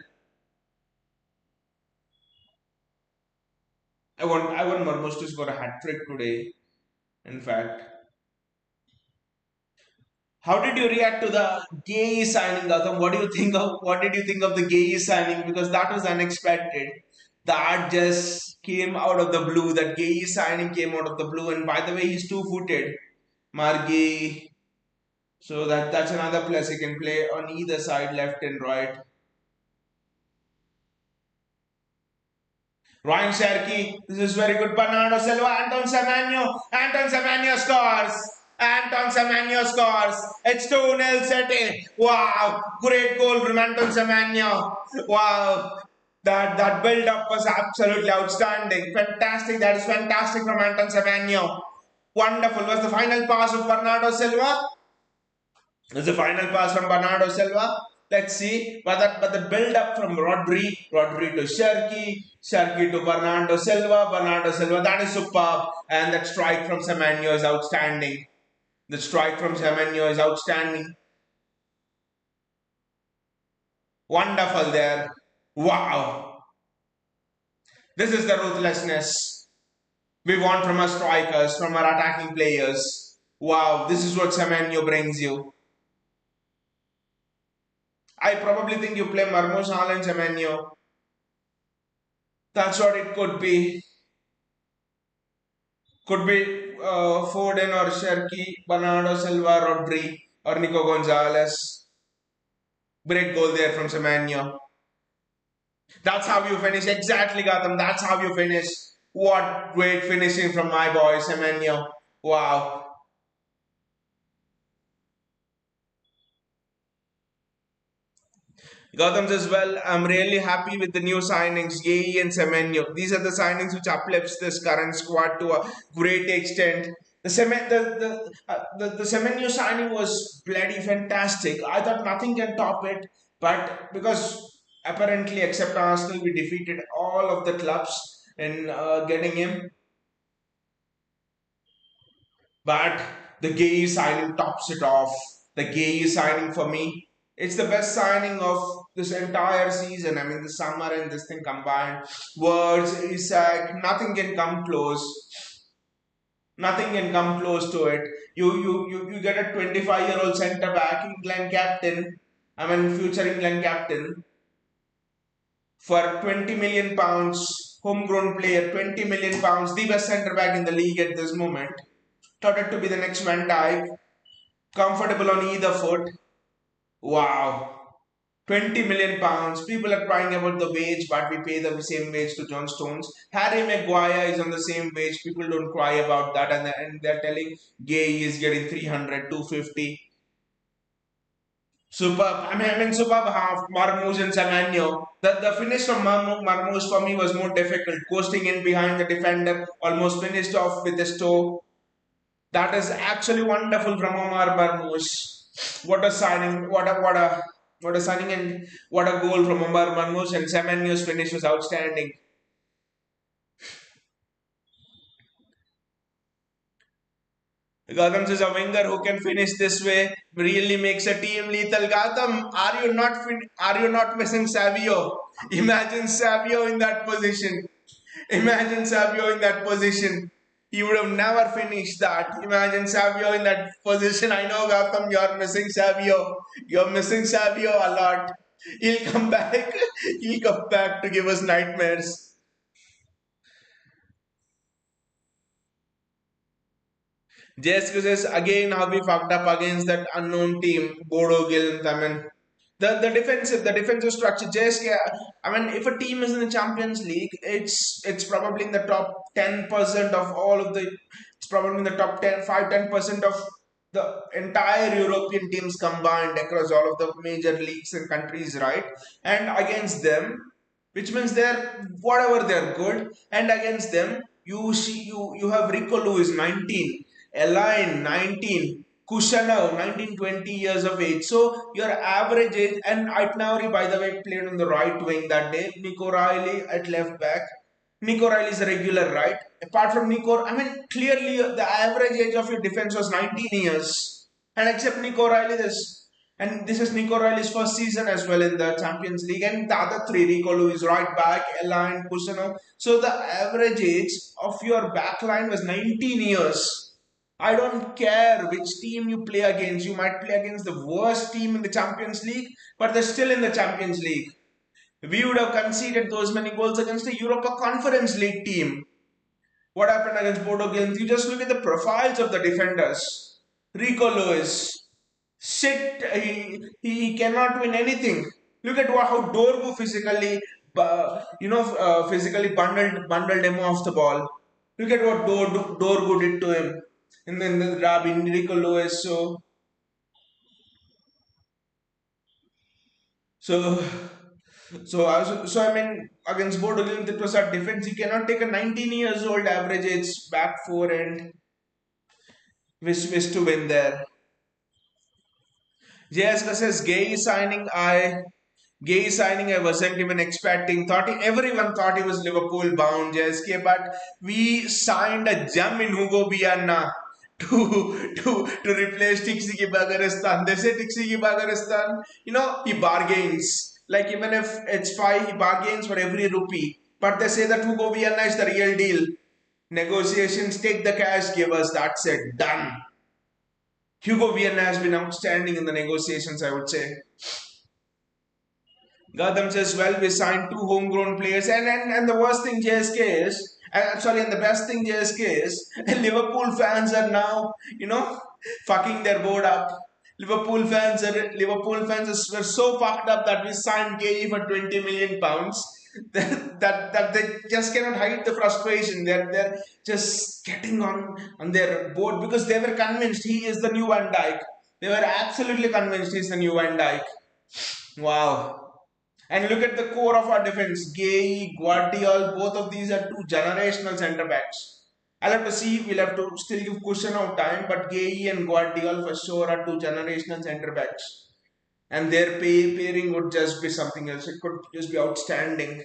I want Marmoush to score a hat trick today. In fact, how did you react to the Gay signing, Gautam? What did you think of the Gay signing? Because that was unexpected. That just came out of the blue. That Gay signing came out of the blue. And by the way, he's two-footed. Margay. So that's another plus he can play on either side, left and right. Ryan Sharkey, this is very good. Bernardo Silva, Anton Semenyo scores. Anton Semenyo scores. It's 2-0 City. Wow, great goal from Anton Semenyo. Wow, that build up was absolutely outstanding. Fantastic. That is fantastic from Anton Semenyo. Wonderful. Was the final pass of Bernardo Silva? Was the final pass from Bernardo Silva? Let's see. But the build up from Rodri to Sharkey to Bernardo Silva, that is superb. And that strike from Semenyo is outstanding. The strike from Semenyo is outstanding. Wonderful there. Wow. This is the ruthlessness we want from our strikers, from our attacking players. Wow, this is what Semenyo brings you. I probably think you play Marmos, Haaland, Semenyo. That's what it could be. Could be Foden or Sherky, Bernardo Silva, Rodri, or Nico Gonzalez. Great goal there from Semenyo. That's how you finish. Exactly, Gotham. That's how you finish. What great finishing from my boy, Semenyo. Wow. Gautam as well. I'm really happy with the new signings, Yei and Semenyo. These are the signings which uplifts this current squad to a great extent. The Semenyo signing was bloody fantastic. I thought nothing can top it, but because apparently, except Arsenal, we defeated all of the clubs in getting him. But the Gay signing tops it off. The Gay signing for me, it's the best signing of this entire season. I mean, the summer and this thing combined. Words, Isak, nothing can come close. Nothing can come close to it. You get a 25-year-old centre back, England captain. I mean, future England captain for 20 million pounds, homegrown player, 20 million pounds, the best centre back in the league at this moment. Touted to be the next Van Dijk, comfortable on either foot. Wow. 20 million pounds. People are crying about the wage, but we pay the same wage to John Stones. Harry Maguire is on the same wage. People don't cry about that, and they're telling Gay is getting 300, 250. Superb. I mean, superb half. Marmoush and Samanyo. The finish from Marmoush for me was more difficult. Coasting in behind the defender, almost finished off with his toe. That is actually wonderful from Omar Marmoush. What a signing! What a signing, and what a goal from Omar Marmoush, and Semenyo's finish was outstanding. Gautam is a winger who can finish this way. Really makes a team lethal. Gautam, are you not missing Savio? Imagine Savio in that position. Imagine Savio in that position. He would have never finished that. Imagine Savio in that position. I know, Gautam, you're missing Savio. You're missing Savio a lot. He'll come back. He'll come back to give us nightmares. Just because again how we fucked up against that unknown team, Bodo Gilms. I mean, the defensive structure. Just yeah, I mean, if a team is in the Champions League, it's probably in the top 10% of all of the. It's probably in the top 10, 5, 10% of the entire European teams combined across all of the major leagues and countries, right? And against them, which means they're whatever they're good, and against them you have Rico Lewis 19, Elaine 19, Kushanov 19, 20 years of age. So your average age, and Aitnauri by the way played on the right wing that day. Nico Riley at left back. Nico Riley is a regular, right? Apart from Nico, I mean, clearly the average age of your defense was 19 years. And except Nico Riley, this is Nico Riley's first season as well in the Champions League. And the other three, Rico Lewis, right back, Elaine, Kusano. So the average age of your back line was 19 years. I don't care which team you play against. You might play against the worst team in the Champions League, but they're still in the Champions League. We would have conceded those many goals against the Europa Conference League team. What happened against Bodo Glimt? You just look at the profiles of the defenders. Rico Lewis, shit, he cannot win anything. Look at how Dorgu physically, physically bundled him off the ball. Look at what Dorgu did to him. And then the Rabin, Rico Lewis. So so I mean, against Bodo Glimt, it was our defense. You cannot take a 19 years old average age back four and wish to win there. JS says Gay signing I wasn't even expecting. Everyone thought he was Liverpool bound, JSK, but we signed a gem in Hugo Bianna to replace Tixi Bagaristan. They say Tixi Bagaristan, he bargains. Like even if it's five, he bargains for every rupee. But they say that Hugo Viana is the real deal. Negotiations, take the cash, give us, that's it, done. Hugo Viana has been outstanding in the negotiations, I would say. Gautam says, well, we signed two homegrown players, and the worst thing JSK is, sorry, and the best thing JSK is, Liverpool fans are now, fucking their board up. Liverpool fans were so fucked up that we signed KE for 20 million pounds that they just cannot hide the frustration. They're just getting on their board because they were convinced he is the new Van Dijk. They were absolutely convinced he's the new Van Dijk. Wow. And look at the core of our defense. Gay, Guardiol, both of these are two generational centre backs. I'll have to see, we'll have to still give cushion of time, but Gay and Guardiol for sure are two generational centre backs. And their pairing would just be something else. It could just be outstanding.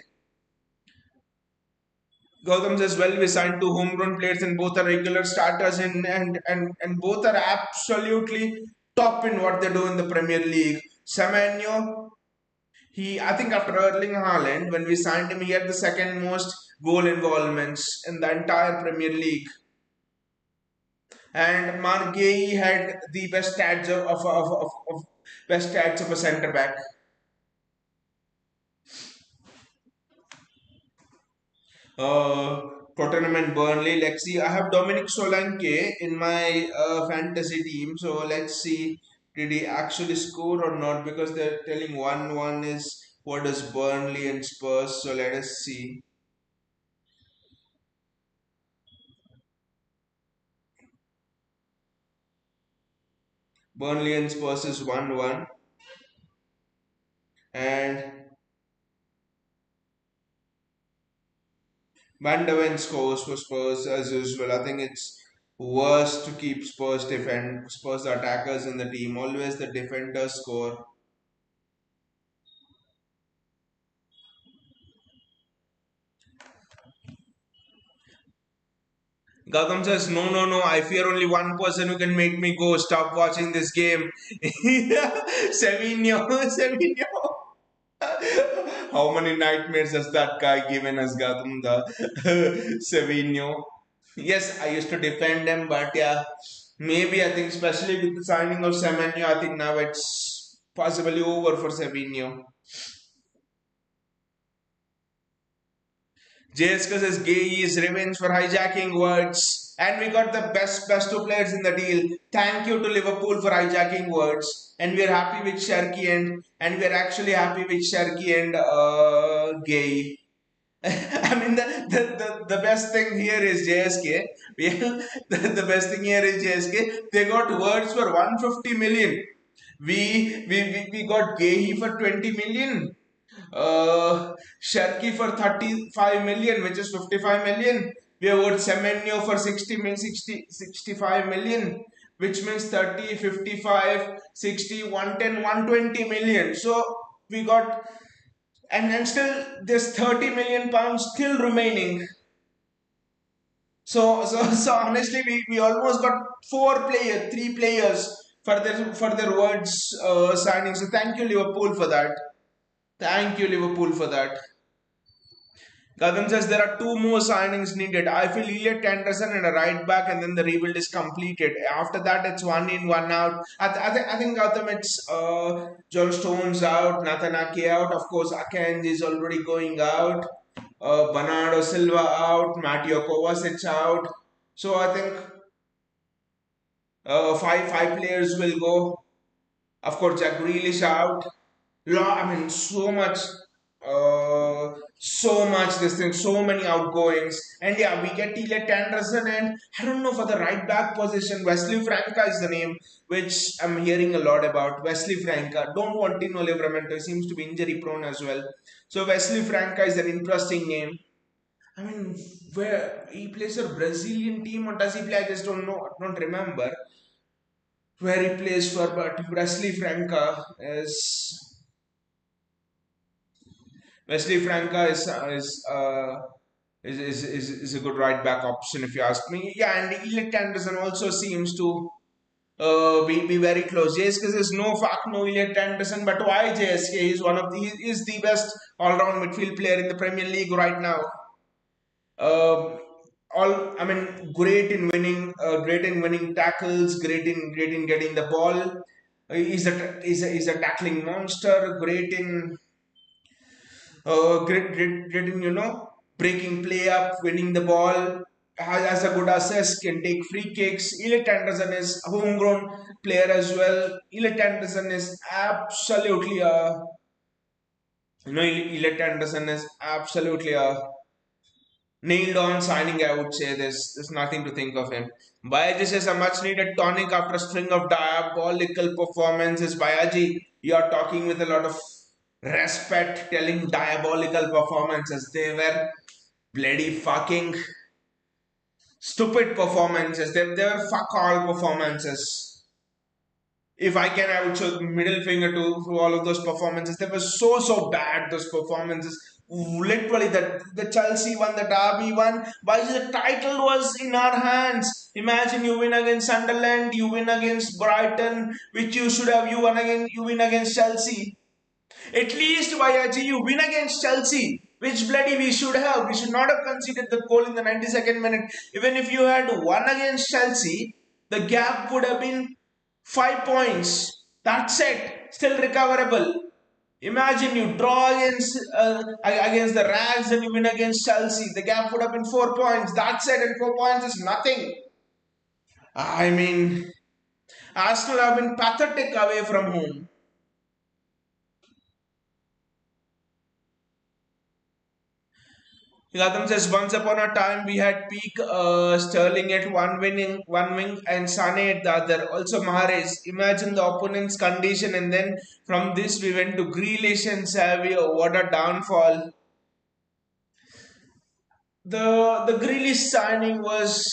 Gautam says, well, we signed two homegrown players and both are regular starters and both are absolutely top in what they do in the Premier League. Semenyo, I think after Erling Haaland, when we signed him, he had the second most goal involvements in the entire Premier League. And Margay had the best stats of best stats of a centre back. Tottenham and Burnley. Let's see. I have Dominic Solanke in my fantasy team. So let's see. Did he actually score or not? Because they're telling 1-1 is what is Burnley and Spurs. So let us see. Burnley and Spurs is 1-1. And Van de Ven scores for Spurs as usual. I think it's worse to keep Spurs attackers in the team. Always the defenders score. Gautam says, no, no, no. I fear only one person who can make me go. Stop watching this game. Sevinho, Sevinho. How many nightmares has that guy given us, Gautam, the Sevinho? Yes, I used to defend him, but yeah, maybe I think, especially with the signing of Semenyo, I think now it's possibly over for Semenyo. JSK says Gay is revenge for hijacking words. And we got the best two players in the deal. Thank you to Liverpool for hijacking words. And we are happy with Sharky and we are actually happy with Sharky and Gay. I mean, the best thing here is JSK. The best thing here is JSK. They got words for 150 million. We got Gehi for 20 million. Sharky for 35 million, which is 55 million. We have got Semenyo for 65 million, which means 30, 55, 60, 110, 120 million. So we got, and still there's 30 million pounds still remaining. So honestly, we almost got three players for their words signing. So thank you Liverpool for that. Thank you Liverpool for that. Gautam says there are two more signings needed. I feel Elliot Anderson and a right back, and then the rebuild is completed. After that, it's one in, one out. I think Gautam, it's John Stones out, Nathan Ake out. Of course, Akanji is already going out. Bernardo Silva out, Matteo Kovacic out. So I think five players will go. Of course, Jack Grealish out. I mean, so much this thing, so many outgoings, and yeah, we get Elliot Anderson, and I don't know for the right back position. Wesley Franca is the name which I'm hearing a lot about. Wesley Franca, don't want Tino Livramento. He seems to be injury prone as well. So Wesley Franca is an interesting name. I mean, where he plays a Brazilian team or does he play? I just don't know. I don't remember where he plays for. But Wesley Franca is a good right back option if you ask me. Yeah, and Elliot Anderson also seems to be very close. JSK says no fuck no Elliot Anderson, but why JSK? He is the best all round midfield player in the Premier League right now. Um, I mean, great in winning tackles, great in getting the ball. He's a tackling monster. Great in grit, breaking play up, winning the ball, has a good assist, can take free kicks. Elliot Anderson is a homegrown player as well. Elliot Anderson is absolutely a, Elliot Anderson is absolutely a nailed on signing, I would say. There's nothing to think of him. Bayaji is a much needed tonic after a string of diabolical performances. Bayaji, you are talking with a lot of respect, telling diabolical performances. They were bloody fucking stupid performances. They were fuck all performances. If I can, I would show the middle finger to all of those performances. They were so bad. Those performances. Literally, the Chelsea won, the Derby won. Why the title was in our hands? Imagine you win against Sunderland, you win against Brighton, which you should have. You win against Chelsea. At least YRG, you win against Chelsea, which bloody we should have. We should not have conceded the goal in the 92nd minute. Even if you had won against Chelsea, the gap would have been 5 points. That's it. Still recoverable. Imagine you draw against the Rags and you win against Chelsea. The gap would have been 4 points. That's it, and 4 points is nothing. I mean, Arsenal have been pathetic away from home. Gautam says once upon a time we had peak Sterling at one wing and Sane at the other. Also Mahrez. Imagine the opponent's condition, and then from this we went to Grealish and Savio. What a downfall! The Grealish signing was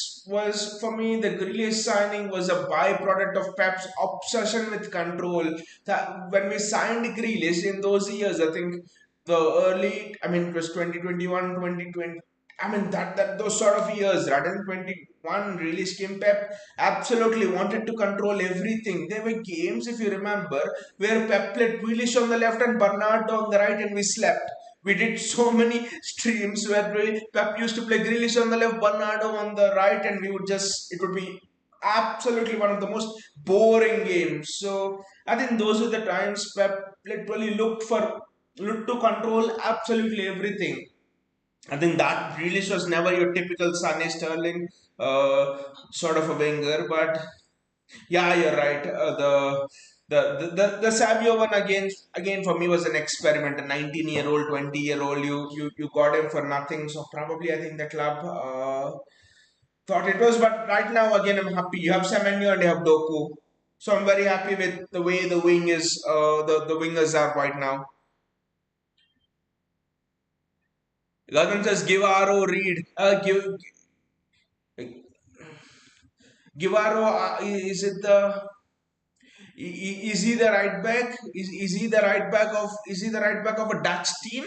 for me, the Grealish signing was a byproduct of Pep's obsession with control. That when we signed Grealish in those years, I think the early, I mean, it was 2021, 2020. I mean that those sort of years, rather than 21 release came, Pep absolutely wanted to control everything. There were games, if you remember, where Pep played Grealish on the left and Bernardo on the right, and we slept. We did so many streams where Pep used to play Grealish on the left, Bernardo on the right, and it would be absolutely one of the most boring games. So I think those were the times Pep literally looked to control absolutely everything. I think that Grealish was never your typical Sunny Sterling sort of a winger, but yeah, you're right. The Savio one again for me was an experiment. A 19-year-old, 20-year-old, you got him for nothing. So probably I think the club thought it was. But right now again I'm happy. You have Semenyo and you have Doku. So I'm very happy with the way the wing is. The wingers are right now. Gautam says Guevaro Reed. Guevaro, is it the is he the right back? Is he the right back of a Dutch team?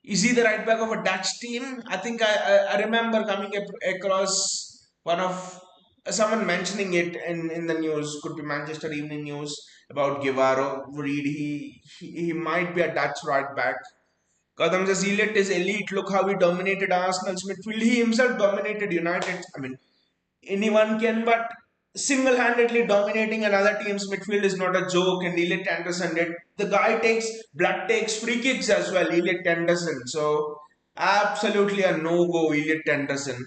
Is he the right back of a Dutch team? I think I remember coming across one of someone mentioning it in the news. Could be Manchester Evening News about Guevaro Reed. He might be a Dutch right back. Kadam says elite is elite. Look how he dominated Arsenal's midfield. He himself dominated United. I mean, anyone can, but single-handedly dominating another team's midfield is not a joke. And Elliot Anderson did. The guy takes free kicks as well. Elliot Anderson. So absolutely a no-go. Elliot Anderson.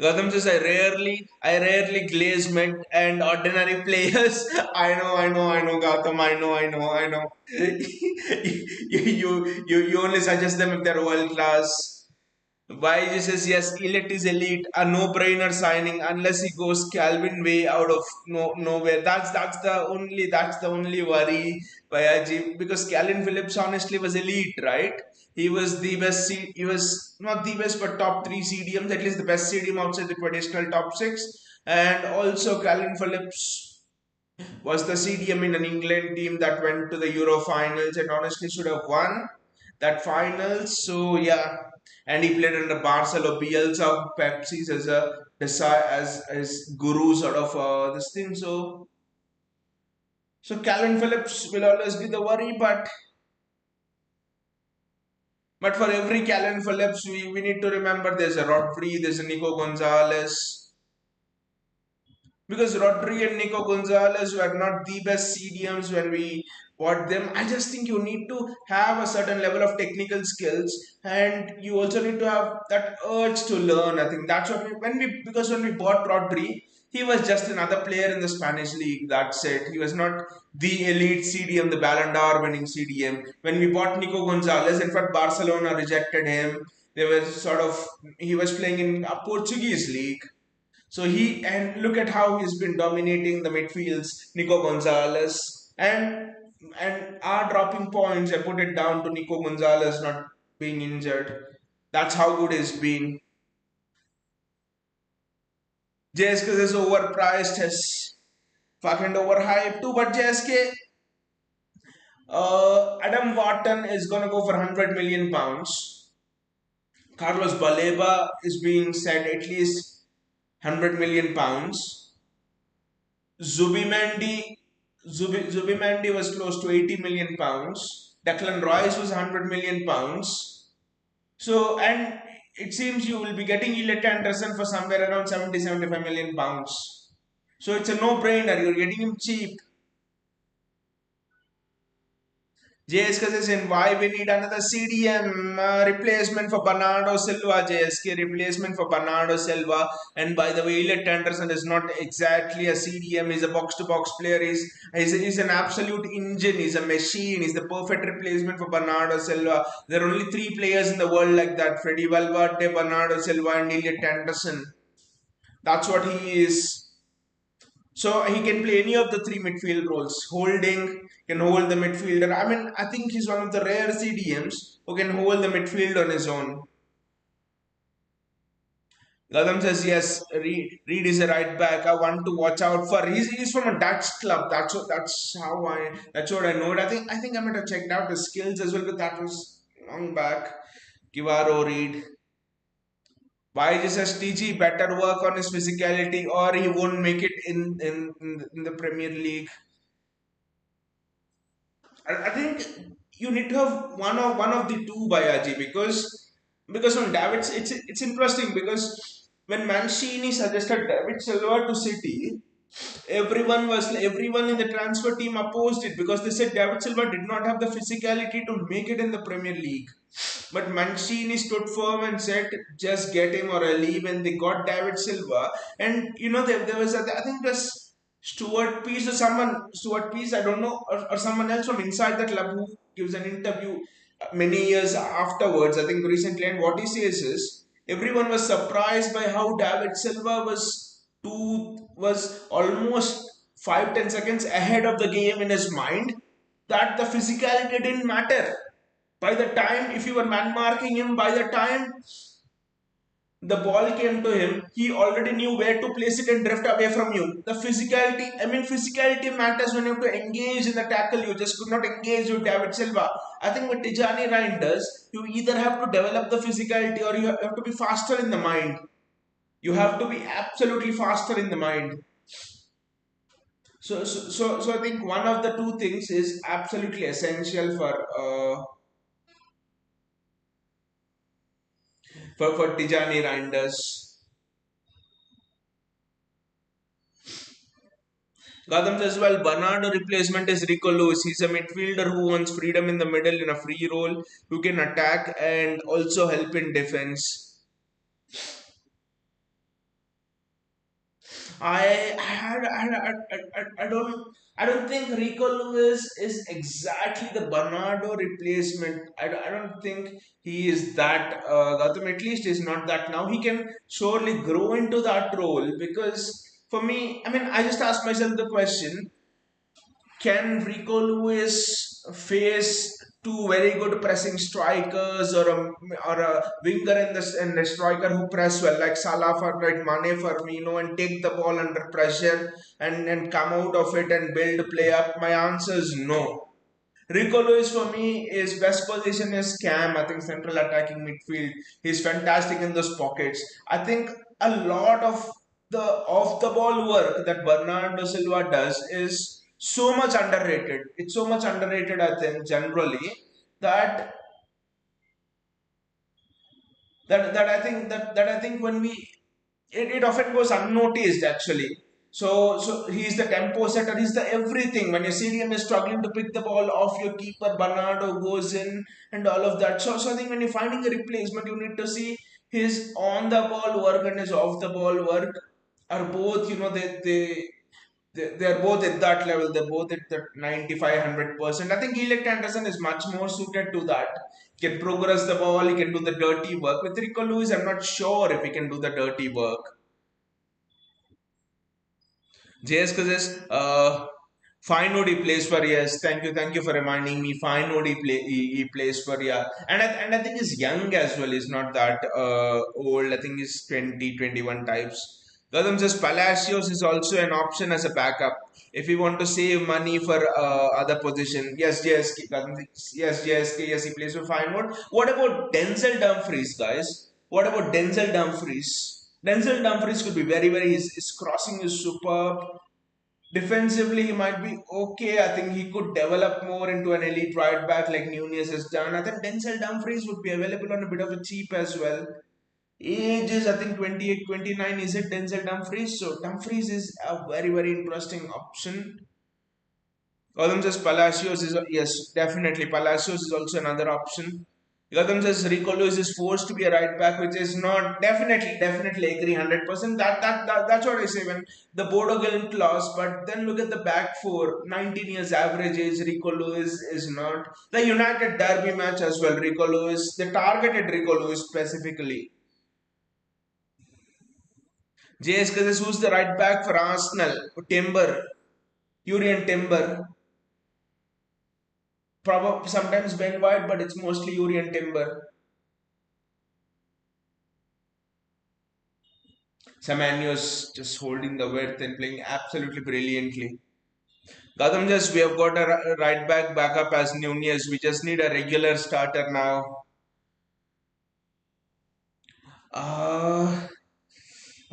Gautam says I rarely glaze mid and ordinary players. I know, Gautam. I know. You only suggest them if they're world class. YG says yes, elite is elite, a no-brainer signing unless he goes Calvin Way out of nowhere. That's the only worry YG, because Calvin Phillips honestly was elite, right? He was the best. He was not the best, but top three CDMs, at least the best CDM outside the traditional top six. And also Calvin Phillips was the CDM in an England team that went to the Euro finals and honestly should have won that finals. So yeah, and he played under Barcelona, Bielsa, Pepsi's as a as guru sort of this thing. So Calvin Phillips will always be the worry, but for every Calvin Phillips, we need to remember there's a Rodri, there's a Nico Gonzalez. Because Rodri and Nico Gonzalez were not the best CDMs when we what them. I just think you need to have a certain level of technical skills, and you also need to have that urge to learn. I think that's what when we because when we bought Rodri, he was just another player in the Spanish league. That's it. He was not the elite CDM, the Ballon d'Or winning CDM. When we bought Nico Gonzalez, in fact, Barcelona rejected him. They were sort of he was playing in a Portuguese league. So he and look at how he's been dominating the midfields, Nico Gonzalez, and are dropping points. I put it down to Nico Gonzalez not being injured. That's how good he's been. JSK is overpriced, has fucking overhyped too, but JSK, Adam Wharton is gonna go for £100 million. Carlos Baleba is being said at least £100 million. Zubimendi, Zubimendi was close to £80 million. Declan Rice was £100 million. So, and it seems you will be getting Elliot Anderson for somewhere around 70 75 million pounds. So it's a no-brainer. You're getting him cheap. JSK says in why we need another CDM replacement for Bernardo Silva. JSK replacement for Bernardo Silva. And by the way, Elliot Anderson is not exactly a CDM. He's a box-to-box player. He's an absolute engine. He's a machine. He's the perfect replacement for Bernardo Silva. There are only three players in the world like that: Freddie Valverde, Bernardo Silva, and Elliot Anderson. That's what he is. So he can play any of the three midfield roles. Holding, can hold the midfielder. I mean, I think he's one of the rare CDMs who can hold the midfield on his own. Gadam says yes. Reed is a right back. I want to watch out for. He's from a Dutch club. That's what I know. I think I might have checked out his skills as well, but that was long back. Kivaro Reed. Why just TG better work on his physicality, or he won't make it in the Premier League. I think you need to have one of the two Bayaji, because on David's it's interesting because when Mancini suggested David Silva to City, everyone in the transfer team opposed it because they said David Silva did not have the physicality to make it in the Premier League. But Mancini stood firm and said, just get him or I leave. And they got David Silva. And there was, I think it was Stuart Peace, I don't know, or someone else from inside the club who gives an interview many years afterwards, I think recently. And what he says is, everyone was surprised by how David Silva was almost 5 10 seconds ahead of the game in his mind, that the physicality didn't matter. By the time, if you were man marking him, by the time the ball came to him, he already knew where to place it and drift away from you. The physicality, I mean, physicality matters when you have to engage in the tackle. You just could not engage with David Silva. I think what Tijani Ryan does, you either have to develop the physicality or you have to be faster in the mind. You have to be absolutely faster in the mind. So I think one of the two things is absolutely essential for Tijani Reinders. Gotham says, well, Bernardo replacement is Rico Lewis. He's a midfielder who wants freedom in the middle in a free role, who can attack and also help in defense. I don't think Rico Lewis is exactly the Bernardo replacement. I don't think he is that. Gotham at least is not that now. He can surely grow into that role because for me, I mean, I just asked myself the question: can Rico Lewis face two very good pressing strikers, or a winger in the striker who press well, like Salah for like Mane Firmino, and take the ball under pressure and come out of it and build play up? My answer is no. Rico Lewis for me is best position is Cam. I think central attacking midfield. He's fantastic in those pockets. I think a lot of the off the ball work that Bernardo Silva does is so much underrated. It's so much underrated, I think, generally, that that I think when it often goes unnoticed actually. So he's the tempo setter. He's the everything. When your CDM is struggling to pick the ball off your keeper, Bernardo goes in and all of that. So I think when you're finding a replacement, you need to see his on the ball work and his off the ball work are both. They're both at that level. They're both at that 95-100%. I think Elect Anderson is much more suited to that. He can progress the ball. He can do the dirty work. With Rico Lewis, I'm not sure if he can do the dirty work. JS Kazis, fine Node he plays for, yes. Thank you for reminding me. Fine Node he plays for, yeah. And I think he's young as well. He's not that old. I think he's 20, 21 types. Gautam says Palacios is also an option as a backup. If you want to save money for other position, yes, JSK, Gautam, yes, JSK, yes, he plays for fine Node. What about Denzel Dumfries, guys? What about Denzel Dumfries? Denzel Dumfries could be very, his crossing is superb. Defensively, he might be okay. I think he could develop more into an elite right back like Nunez has done. I think Denzel Dumfries would be available on a bit of a cheap as well. Age is, I think, 28, 29. Is it Denzel Dumfries? So Dumfries is a very interesting option. Gautam says Palacios is, yes, definitely. Palacios is also another option. Gautam says Rico Lewis is forced to be a right back, which is not definitely agree 100%. That's what I say when the Bodo Glimt lost. But then look at the back four, 19 years average age. Rico Lewis is not. The United Derby match as well. Rico Lewis, they targeted Rico Lewis specifically. JS Kazis, who's the right back for Arsenal? Timber, Urian Timber. Probably sometimes Ben White, but it's mostly Uri and Timber. Samanios just holding the width and playing absolutely brilliantly. Gautam just we have got a right back backup as Nunez. We just need a regular starter now. Uh,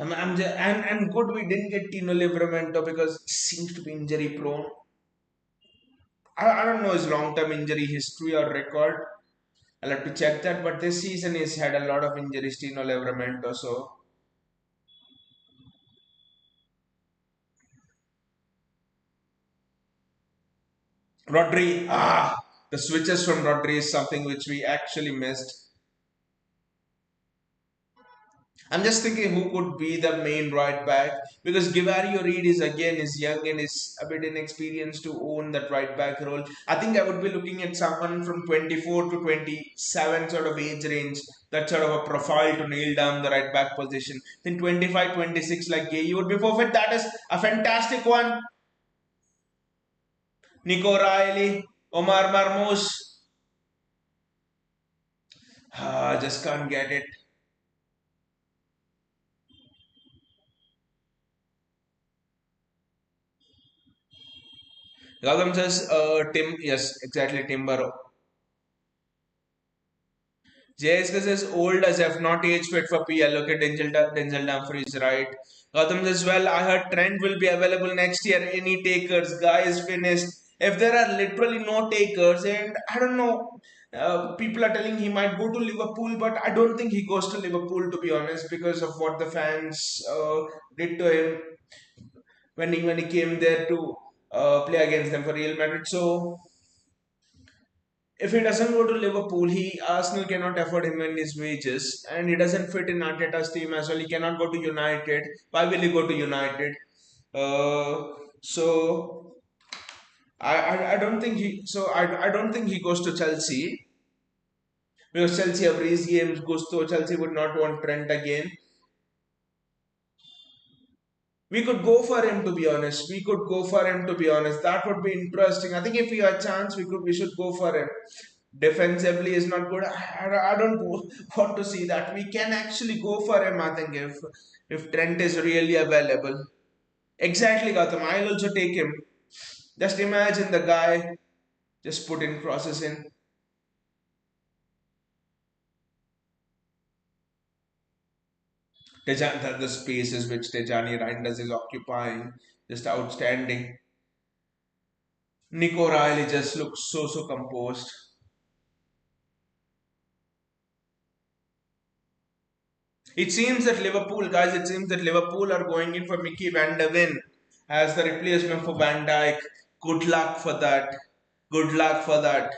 I'm good. We didn't get Tino Livramento because he seems to be injury prone. I don't know his long term injury history or record. I'll have to check that. But this season he's had a lot of injuries, Tino Livramento. So Rodri, the switches from Rodri is something which we actually missed. I'm just thinking who could be the main right back because Givario Reed is young and is a bit inexperienced to own that right back role. I think I would be looking at someone from 24 to 27 sort of age range, that sort of a profile to nail down the right back position. Then 25, 26 like Gay would be perfect. That is a fantastic one. Nico Riley, Omar Marmoush. Just can't get it. Gautam says, yes, exactly, Timber. JSK says, old as F, not age fit for PL. Look at Denzel Dumfries, right? Gautam says, well, I heard Trent will be available next year. Any takers? Guys finished. If there are literally no takers, and I don't know, people are telling he might go to Liverpool, but I don't think he goes to Liverpool to be honest, because of what the fans did to him when he came there to play against them for Real Madrid. So if he doesn't go to Liverpool, he Arsenal cannot afford him and his wages, and he doesn't fit in Arteta's team as well. He cannot go to United. Why will he go to United? So I don't think I don't think he goes to Chelsea because Chelsea have raised games. Goes to Chelsea would not want Trent again. We could go for him to be honest. We could go for him to be honest. That would be interesting. I think if we have a chance, we should go for him. Defensively is not good. I don't want to see that. We can actually go for him. I think if Trent is really available. Exactly, Gautam. I'll also take him. Just imagine the guy just put in crosses in. The spaces which Tejani Reinders is occupying, just outstanding. Nico Riley just looks so composed. It seems that Liverpool, guys, it seems that Liverpool are going in for Mickey Van de Ven. as the replacement for Van Dijk. Good luck for that. Good luck for that.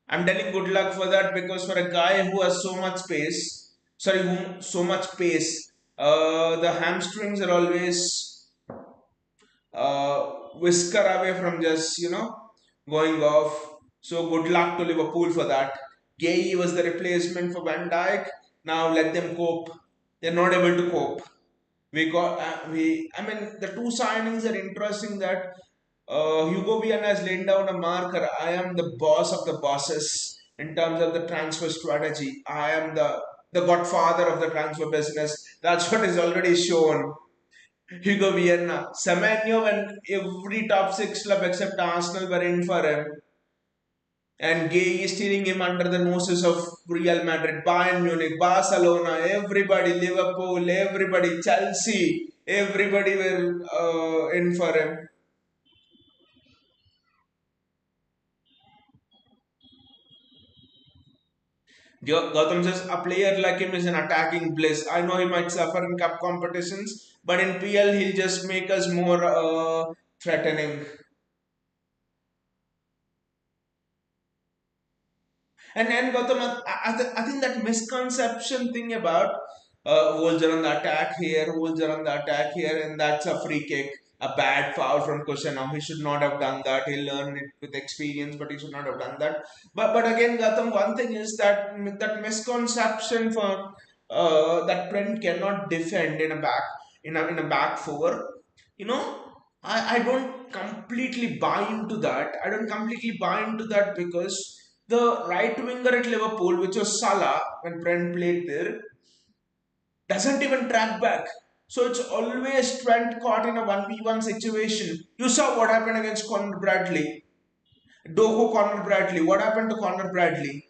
I'm telling good luck for that because for a guy who has so much space, sorry, whom so much pace, the hamstrings are always whisker away from just going off. So good luck to Liverpool for that. Gay was the replacement for Van Dijk. Now let them cope. They're not able to cope. We got we. I mean, the two signings are interesting. That Hugo Viana has laid down a marker. I am the boss of the bosses in terms of the transfer strategy. I am the godfather of the transfer business. That's what is already shown. Hugo Viana, Semenyo, and every top six club except Arsenal were in for him. And Gay is stealing him under the noses of Real Madrid, Bayern Munich, Barcelona, everybody, Liverpool, everybody, Chelsea, everybody were in for him. Gautam says a player like him is an attacking bliss. I know he might suffer in cup competitions, but in PL he'll just make us more threatening. And Gautam, I think that misconception thing about Wolves are on the attack here, Wolves are on the attack here, and that's a free kick, a bad foul from Kushanov. He should not have done that. He'll learn it with experience, but he should not have done that. But again, Gautam, one thing is that misconception for that Trent cannot defend in a back four. You know, I don't completely buy into that. I don't completely buy into that because the right winger at Liverpool, which was Salah when Trent played there, doesn't even track back. So it's always Trent caught in a 1v1 situation. You saw what happened against Conor Bradley. Doku Conor Bradley. What happened to Conor Bradley?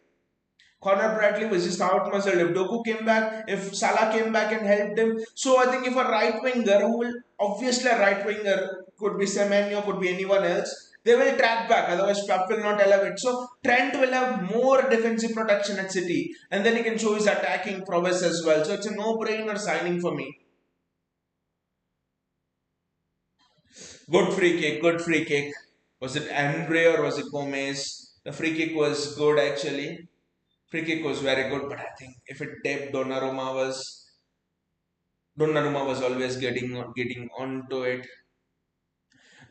Conor Bradley was just out muscled. If Doku came back, if Salah came back and helped him, so I think if a right winger, who will obviously a right winger could be Semenyo, could be anyone else, they will track back. Otherwise, Pep will not allow it. So Trent will have more defensive protection at City, and then he can show his attacking prowess as well. So it's a no-brainer signing for me. Good free kick. Good free kick. Was it Andre or was it Gomez? The free kick was good actually. Free kick was very good, but I think if it tapped Donnarumma was always getting onto it.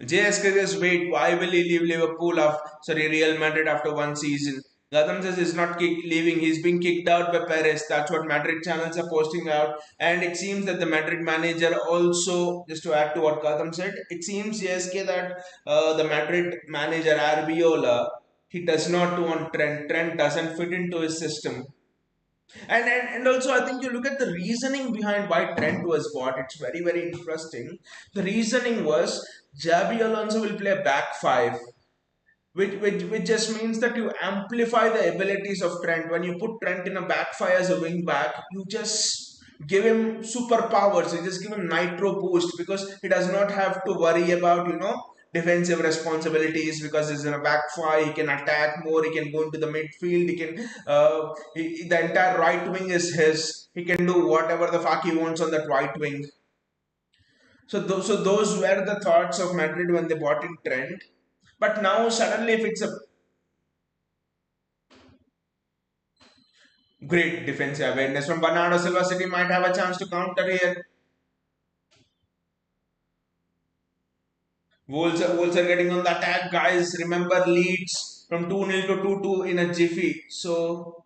JSK says, wait, why will he leave Liverpool after, sorry, Real Madrid after one season? Gautam says he's not leaving, he's being kicked out by Perez. That's what Madrid channels are posting out. And it seems that the Madrid manager also, just to add to what Gautam said, it seems JSK that the Madrid manager Arbiola, he does not want Trent. Trent doesn't fit into his system. And also, I think you look at the reasoning behind why Trent was bought. It's very, very interesting. The reasoning was Jabi Alonso will play back five, which just means that you amplify the abilities of Trent. When you put Trent in a back five as a wing back, you just give him superpowers. You just give him nitro boost because he does not have to worry about defensive responsibilities because he's in a back five. He can attack more. He can go into the midfield. He can the entire right wing is his. He can do whatever the fuck he wants on that right wing. So those were the thoughts of Madrid when they bought in Trent. But now suddenly, if it's a great defensive awareness from Bernardo Silva, City might have a chance to counter here. Wolves are getting on the attack, guys. Remember leads from 2-0 to 2-2 in a jiffy. So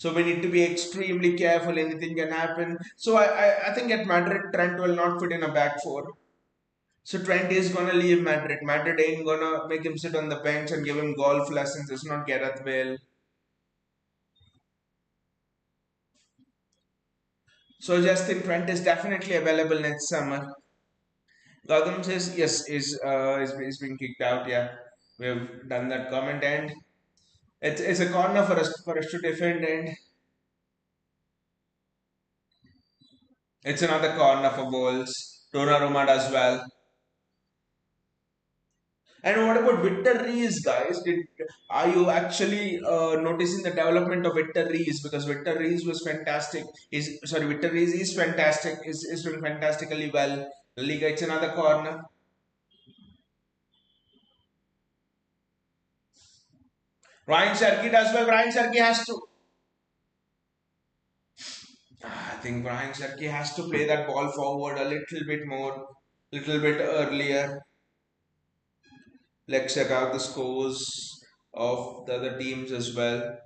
we need to be extremely careful. Anything can happen. So I think at Madrid, Trent will not fit in a back four. So Trent is gonna leave Madrid. Madrid ain't gonna make him sit on the bench and give him golf lessons. It's not Gareth Bale. So Justin Trent is definitely available next summer. Gautam says yes, is being kicked out. Yeah, we have done that comment and it's a corner for us to defend and it's another corner for Wolves. Donnarumma does well. And what about Victor Rees, guys? Are you actually noticing the development of Victor Rees? Because Victor Rees was fantastic. Victor Rees is fantastic. Is doing fantastically well. Liga, it's another corner. Ryan Sharkey does well. Ryan Sharkey has to. I think Ryan Sharkey has to play that ball forward a little bit more, little bit earlier. Let's check out the scores of the other teams as well.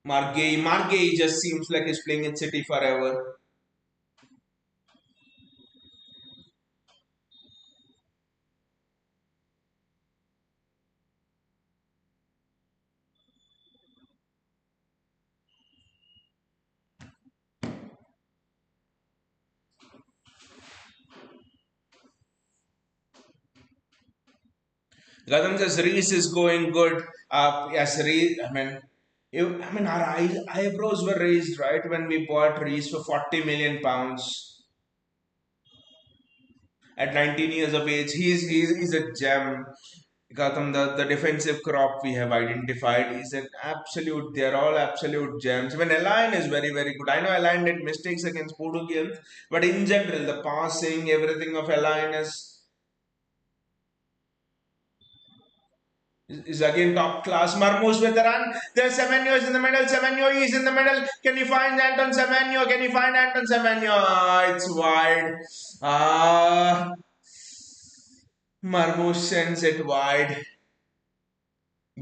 Margay just seems like he's playing in City forever. Gadam says Reese is going good. Yes, Reese. Our eyebrows were raised right when we bought Reese for 40 million pounds at 19 years of age. He's a gem. Gautam, the defensive crop we have identified is an absolute, they're all absolute gems. Even Align is very, very good. I know Align did mistakes against Portugal, but in general, the passing, everything of Align is again top class. Marmoush with the run. There's Semenyo is in the middle. Semenyo is in the middle. Can you find Anton Semenyo? Can you find Anton Semenyo? It's wide. Marmoush sends it wide.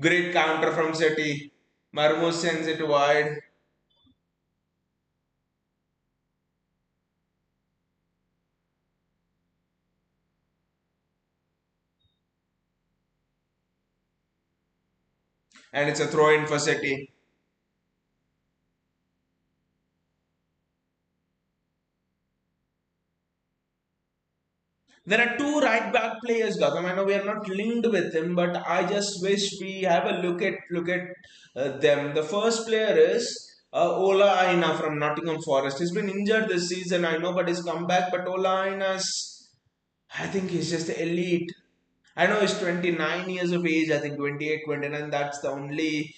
Great counter from City. Marmoush sends it wide. And it's a throw in for City. There are two right back players, Gautam. I know we are not linked with them, but I just wish we have a look at them. The first player is Ola Aina from Nottingham Forest. He's been injured this season, I know, but he's come back. But Ola Aina's, I think he's just elite. I know he's 29 years of age. I think 28, 29. That's the only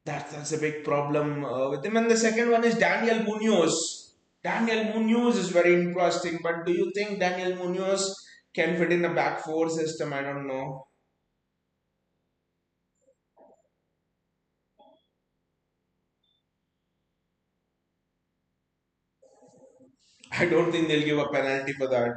that's a big problem with him. And the second one is Daniel Munoz. Daniel Munoz is very interesting, but do you think Daniel Munoz can fit in a back four system? I don't know. I don't think they'll give a penalty for that.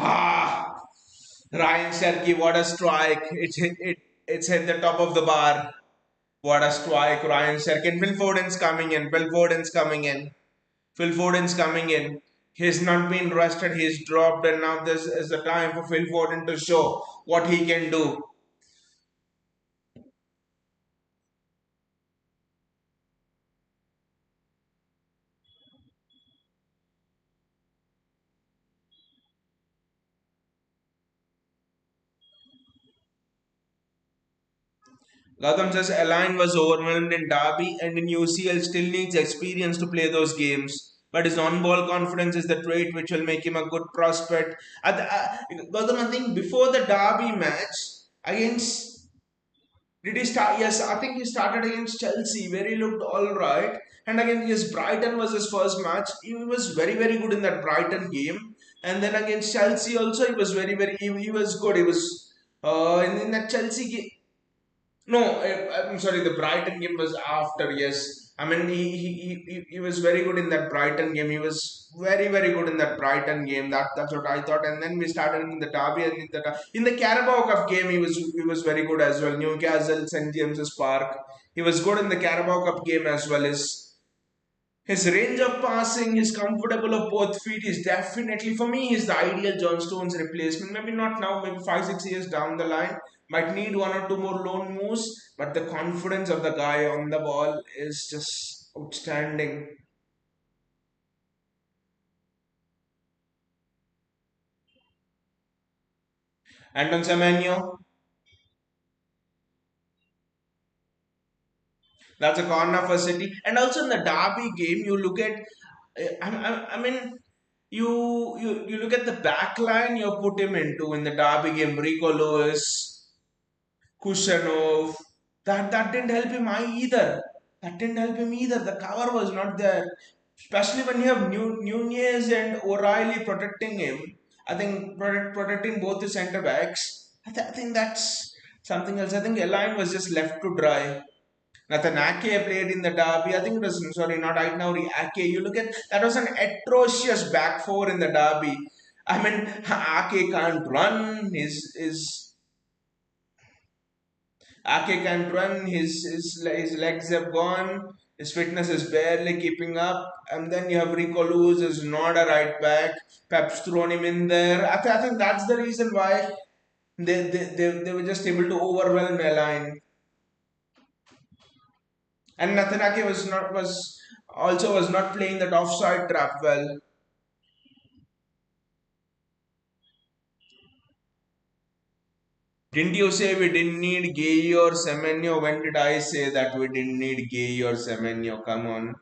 Ah, Ryan Sherky, what a strike! It's hit the top of the bar. What a strike, Ryan Sherky. Phil Foden's coming in. Phil Foden's coming in. Phil Foden's coming in. He's not been rested. He's dropped, and now this is the time for Phil Foden to show what he can do. Gautam says Alain was overwhelmed in Derby and in UCL still needs experience to play those games. But his on-ball confidence is the trait which will make him a good prospect. Gautam, I think before the Derby match against did he start? Yes, I think he started against Chelsea where he looked all right. And again, yes, Brighton was his first match. He was very, very good in that Brighton game. And then against Chelsea also, he was he was good. He was in that Chelsea game. No, I'm sorry. The Brighton game was after. Yes, I mean he was very good in that Brighton game. He was very very good in that Brighton game. That's what I thought. And then we started in the Derby and in the Carabao Cup game he was very good as well. Newcastle, St James's Park. He was good in the Carabao Cup game as well. His range of passing, his comfortable of both feet is definitely for me. He's the ideal John Stones replacement. Maybe not now. Maybe 5 6 years down the line. might need one or two more lone moves, but the confidence of the guy on the ball is just outstanding. Anton Semenyo, that's a corner for City. And also in the Derby game, you look at, I mean, you look at the back line you put him into in the Derby game. Rico Lewis, Kushanov, that didn't help him either. That didn't help him either. The cover was not there, especially when you have Nunez and O'Reilly protecting him. I think protecting both the centre backs. I think that's something else. I think Elaine was just left to dry. Nathan Ake played in the derby. I think it was, sorry, not right now. Ake. You look at that was an atrocious back four in the derby. I mean, Ake can't run. Ake can't run. His legs have gone. His fitness is barely keeping up. And then you have Rico Luz is not a right back. Pep's thrown him in there. I think that's the reason why they were just able to overwhelm Elaine. And Nathanaki was not playing that offside trap well. Didn't you say we didn't need Gay or Semenyo? When did I say that we didn't need Gay or Semenyo? Come on.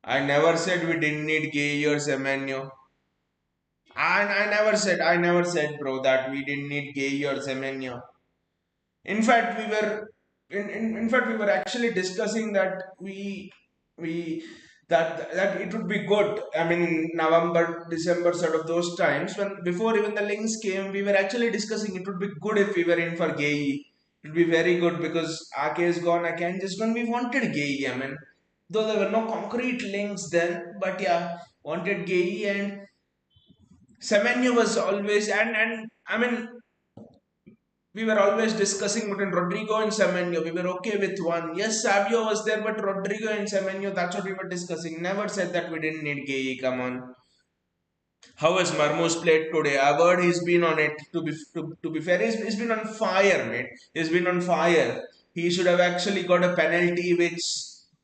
I never said we didn't need Gay or Semenyo. And I never said, bro, that we didn't need Gay or Semenyo. In fact, in fact we were actually discussing that we that it would be good. I mean, November, December, sort of those times when before even the links came, we were actually discussing it would be good if we were in for Gay. It would be very good because AK is gone, Akan just gone. We wanted Gay. I mean, though there were no concrete links then, but yeah, wanted Gay and Semenyo was always and I mean we were always discussing between Rodrigo and Semenyo. We were okay with one. Yes, Savio was there, but Rodrigo and Semenyo, that's what we were discussing. Never said that we didn't need Gay. Come on. How has Marmos played today? I've heard he's been on it. To be fair, he's been on fire, mate. He's been on fire. He should have actually got a penalty, which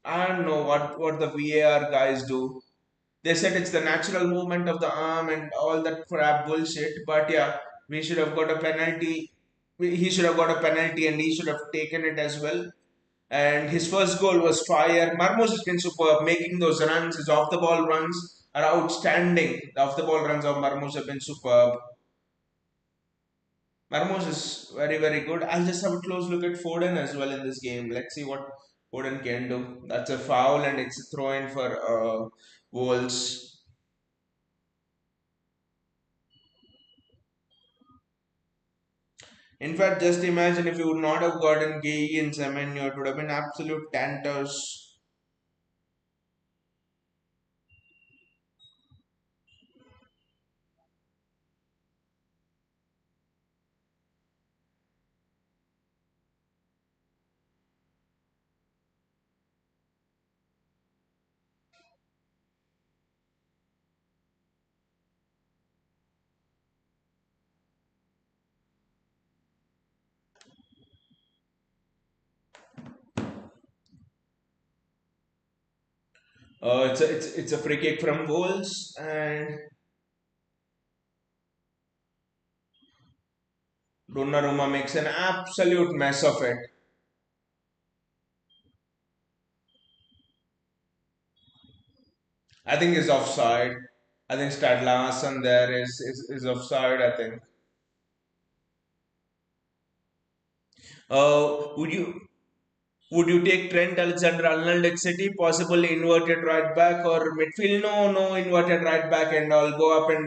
I don't know what the VAR guys do. They said it's the natural movement of the arm and all that crap bullshit. But yeah, we should have got a penalty. He should have got a penalty and he should have taken it as well. And his first goal was fire. Marmos has been superb, making those runs. His off the ball runs are outstanding. The off the ball runs of Marmos have been superb. Marmos is very good. I'll just have a close look at Foden as well in this game. Let's see what Foden can do. That's a foul and it's a throw in for Wolves. In fact, just imagine if you would not have gotten Gay and Semenyo, it would have been absolute tanters. It's a free kick from Wolves, and Donnarumma makes an absolute mess of it. I think he's offside. I think Stad Larsen there is offside. I think. Would you take Trent Alexander-Arnold at City, possibly inverted right back or midfield? No, no inverted right back and all. Go up and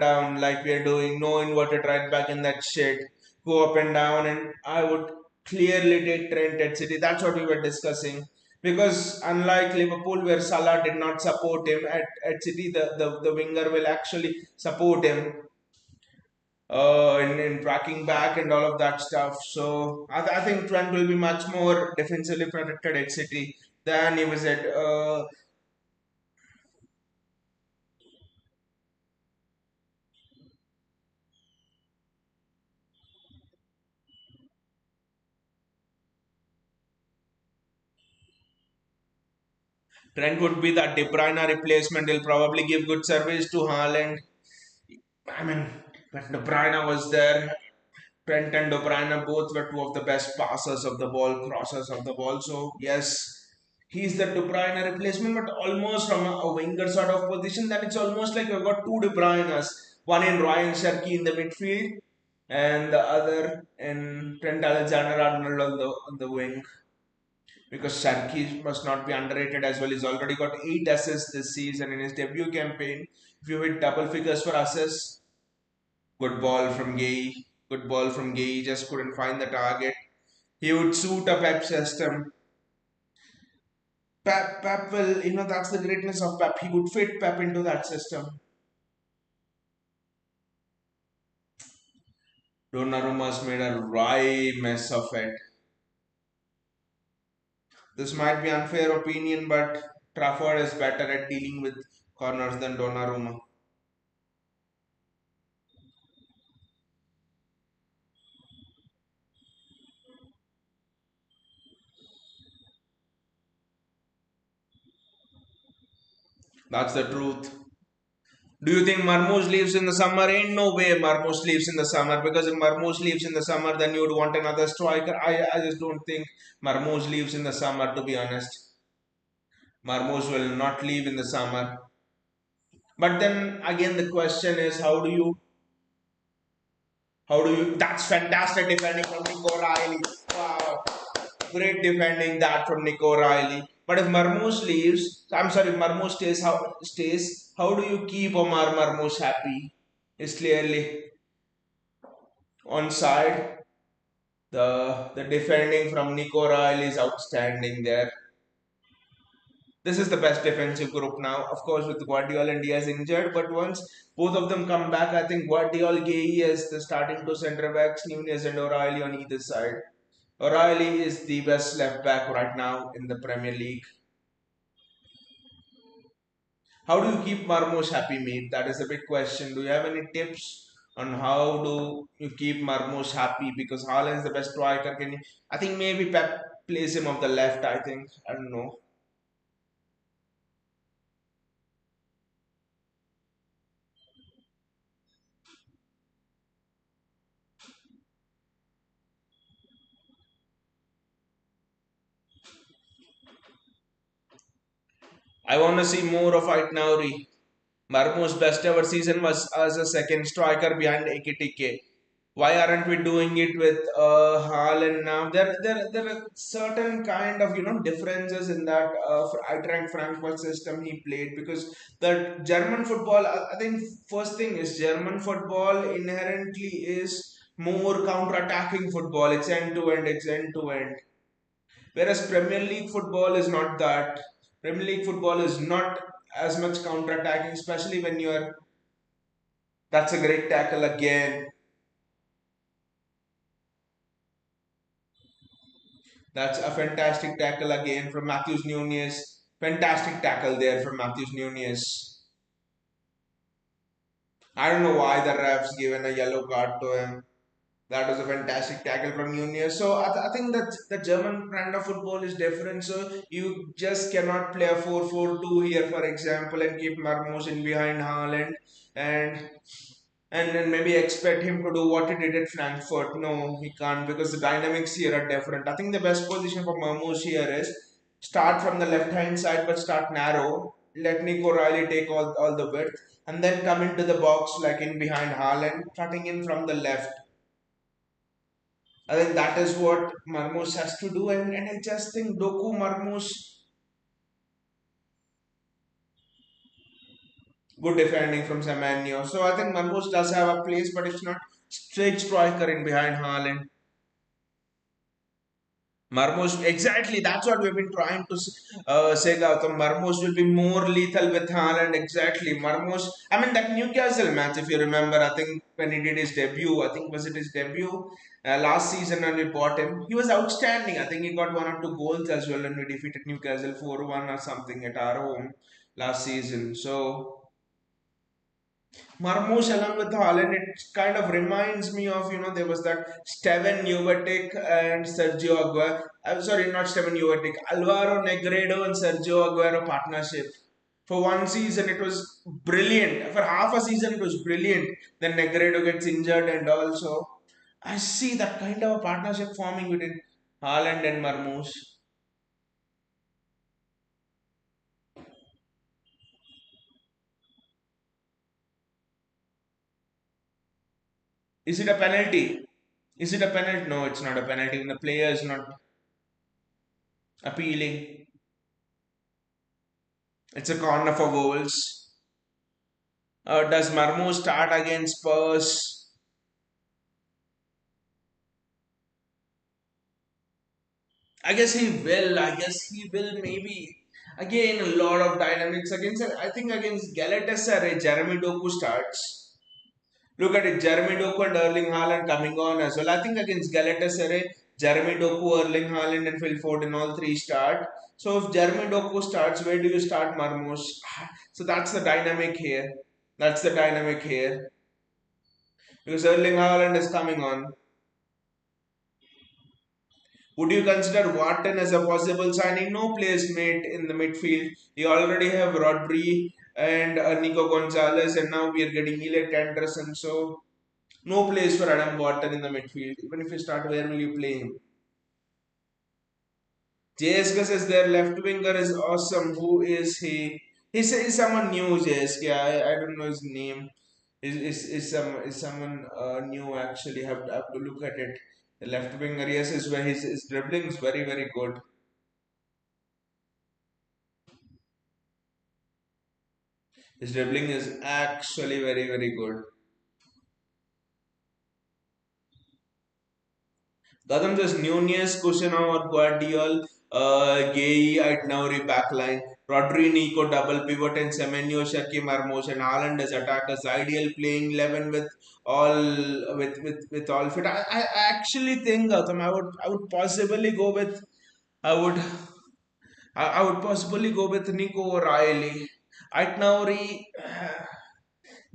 down like we are doing. No inverted right back in that shit. Go up and down, and I would clearly take Trent at City. That's what we were discussing. Because unlike Liverpool, where Salah did not support him, at City, the winger will actually support him in tracking back and all of that stuff. So I think Trent will be much more defensively protected at City than he was at. Trent would be that De Bruyne replacement. He'll probably give good service to Haaland. I mean, when De Bruyne was there, Trent and De Bruyne both were two of the best passers of the ball, crossers of the ball. So yes, he's the De Bruyne replacement, but almost from a winger sort of position. Then it's almost like we've got two De Bruynes, one in Ryan Cherki in the midfield, and the other in Trent Alexander-Arnold on the wing. Because Cherki must not be underrated as well. He's already got 8 assists this season in his debut campaign. If you hit double figures for assists, good ball from Gay. Good ball from Gay. He just couldn't find the target. He would suit a Pep system. Pep will, that's the greatness of Pep. He would fit Pep into that system. Donnarumma's made a right mess of it. This might be unfair opinion, but Trafford is better at dealing with corners than Donnarumma. That's the truth. Do you think Marmoush leaves in the summer? Ain't no way Marmoush leaves in the summer, because if Marmoush leaves in the summer, then you would want another striker. I just don't think Marmoush leaves in the summer, to be honest. Marmoush will not leave in the summer. But then again, the question is, that's fantastic defending from Nico Riley. Wow. Great defending that from Nico Riley. But if Marmoush leaves, I'm sorry, if Marmoush how do you keep Omar Marmoush happy? Is clearly on side. The defending from Nico Riley is outstanding there. This is the best defensive group now. Of course, with Guardiola and Diaz injured, but once both of them come back, I think Guardiola, Gay as the starting two centre backs, Nunez and O'Reilly on either side. O'Reilly is the best left back right now in the Premier League. How do you keep Marmoush happy, mate? That is a big question. Do you have any tips on how do you keep Marmoush happy? Because Haaland is the best striker. I think maybe Pep plays him off the left. I think I don't know. I want to see more of Aitnauri. Marmou's best ever season was as a second striker behind Ekitike. Why aren't we doing it with Haaland now? There are certain kind of differences in that Eintracht Frankfurt system he played, because the German football. I think first thing is German football inherently is more counter-attacking football. It's end to end. It's end to end. Whereas Premier League football is not that. Premier League football is not as much counter-attacking, especially when you're. That's a great tackle again. That's a fantastic tackle again from Matthews Nunez. Fantastic tackle there from Matthews Nunez. I don't know why the refs given a yellow card to him. That was a fantastic tackle from Nunez. So I think that the German brand of football is different. So you just cannot play a 4-4-2 here, for example, and keep Marmos in behind Haaland and then maybe expect him to do what he did at Frankfurt. No, he can't, because the dynamics here are different. I think the best position for Marmos here is start from the left hand side but start narrow. Let Nico Riley take all the width and then come into the box like in behind Haaland, cutting in from the left. I think that is what Marmos has to do, and I just think Doku Marmos good defending from Semenyo. So I think Marmos does have a place, but it's not straight striker in behind Haaland. Marmos, exactly. That's what we've been trying to say, Gautam. Marmos will be more lethal with Haaland. Exactly. Marmos. I mean, that Newcastle match, if you remember, I think when he did his debut, I think was it his debut last season when we bought him, he was outstanding. I think he got 1 or 2 goals as well when we defeated Newcastle 4-1 or something at our home last season. So Marmoush along with Haaland, it kind of reminds me of, there was that Steven Juvetic and Sergio Aguero. I'm sorry, not Steven Juvetic, Alvaro Negredo and Sergio Aguero partnership. For one season, it was brilliant. For half a season, it was brilliant. Then Negredo gets injured, and also I see that kind of a partnership forming between Haaland and Marmoush. Is it a penalty? Is it a penalty? No, it's not a penalty. The player is not appealing. It's a corner for Wolves. Does Marmo start against Spurs? I guess he will. I guess he will maybe. Again, a lot of dynamics against. I think against Galatasaray, Jeremy Doku starts. Look at it, Jeremy Doku and Erling Haaland coming on as well. I think against Galatasaray, Jeremy Doku, Erling Haaland, and Phil Foden all three start. So if Jeremy Doku starts, where do you start Marmos? So that's the dynamic here. That's the dynamic here. Because Erling Haaland is coming on. Would you consider Wharton as a possible signing? No place mate in the midfield. You already have Rodri and Nico Gonzalez, and now we are getting Elliot Anderson. So no place for Adam Wharton in the midfield. Even if you start, where will you play him? JSK says their left winger is awesome. Who is he? He's someone new, JSK. I don't know his name. Is someone new actually? Have to look at it. The left winger, yes, is where his dribbling is very very good. His dribbling is actually very very good. Gadam says Nunez, Kushana or Guardiol, Gay at Nauri backline, Rodri, Nico double pivot and Semenyo, Shaki Marmos and Haaland as attackers. Ideal playing 11 with all with all fit. I actually think Gautam, I would possibly go with I would I would possibly go with Nico O'Reilly. At Nauri.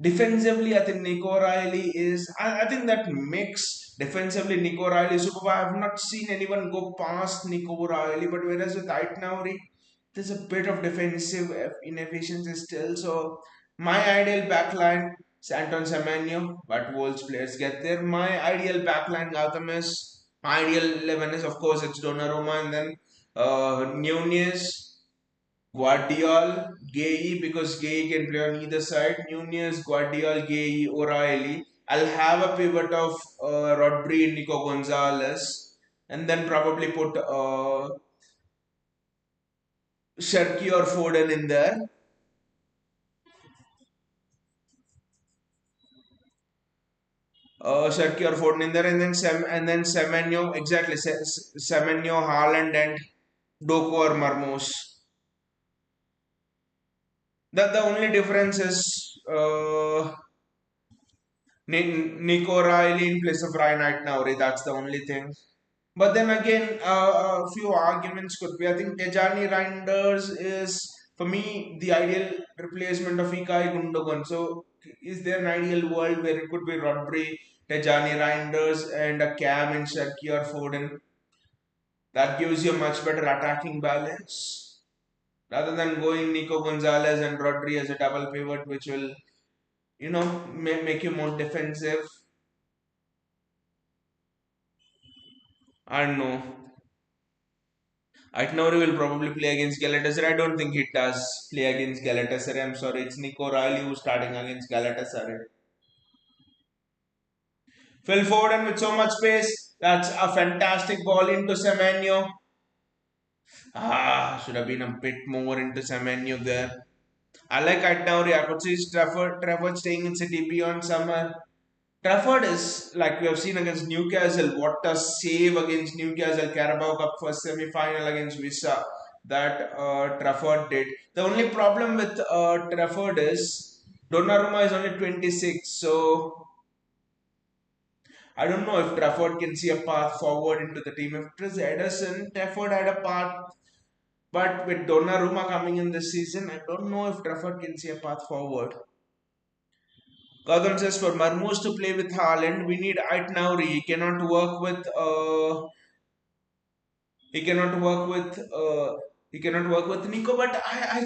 Defensively, I think Nico Riley is. I think that mix defensively, Nico Riley is superb. I have not seen anyone go past Nico Riley, but whereas with Aitnauri, there's a bit of defensive inefficiency still. So, my ideal backline, Santon Semenyo, but Wolves players get there. My ideal backline, Gautam is. My ideal 11 is, of course, it's Donnarumma and then Nunez. Guardiol, Gay, because Gay can play on either side. Nunez, Guardiol, Gay, O'Reilly. I'll have a pivot of Rodri and Nico Gonzalez, and then probably put Sherky or Foden in there. Sherky or Foden in there, and then Semenyo, exactly. Semenyo, Haaland, and Doku or Marmos. That the only difference is Nico Riley in place of Ryan Aitnauri. That's the only thing. But then again, a few arguments could be. I think Tejani Reinders is, for me, the ideal replacement of Ikai Gundogan. So, is there an ideal world where it could be Rodri, Tejani Reinders, and a Cam and Sharky or Foden? That gives you a much better attacking balance rather than going Nico Gonzalez and Rodri as a double pivot, which will, make you more defensive. I don't know. Aitnouri will probably play against Galatasaray. I don't think he does play against Galatasaray. I'm sorry, it's Nico Riley who's starting against Galatasaray. Phil Foden with so much space. That's a fantastic ball into Semenyo. Should have been a bit more into Semenyo there. I like Aitnouri. I could see Trafford staying in City beyond summer. Trafford is like we have seen against Newcastle. What a save against Newcastle Carabao Cup first semi-final against Visa that Trafford did. The only problem with Trafford is Donnarumma is only 26, so I don't know if Trafford can see a path forward into the team. If it was Ederson, Trafford had a path, but with Donnarumma coming in this season, I don't know if Trafford can see a path forward. Gautam says for Marmoush to play with Haaland, we need Ait Nauri. He cannot work with Nico. But I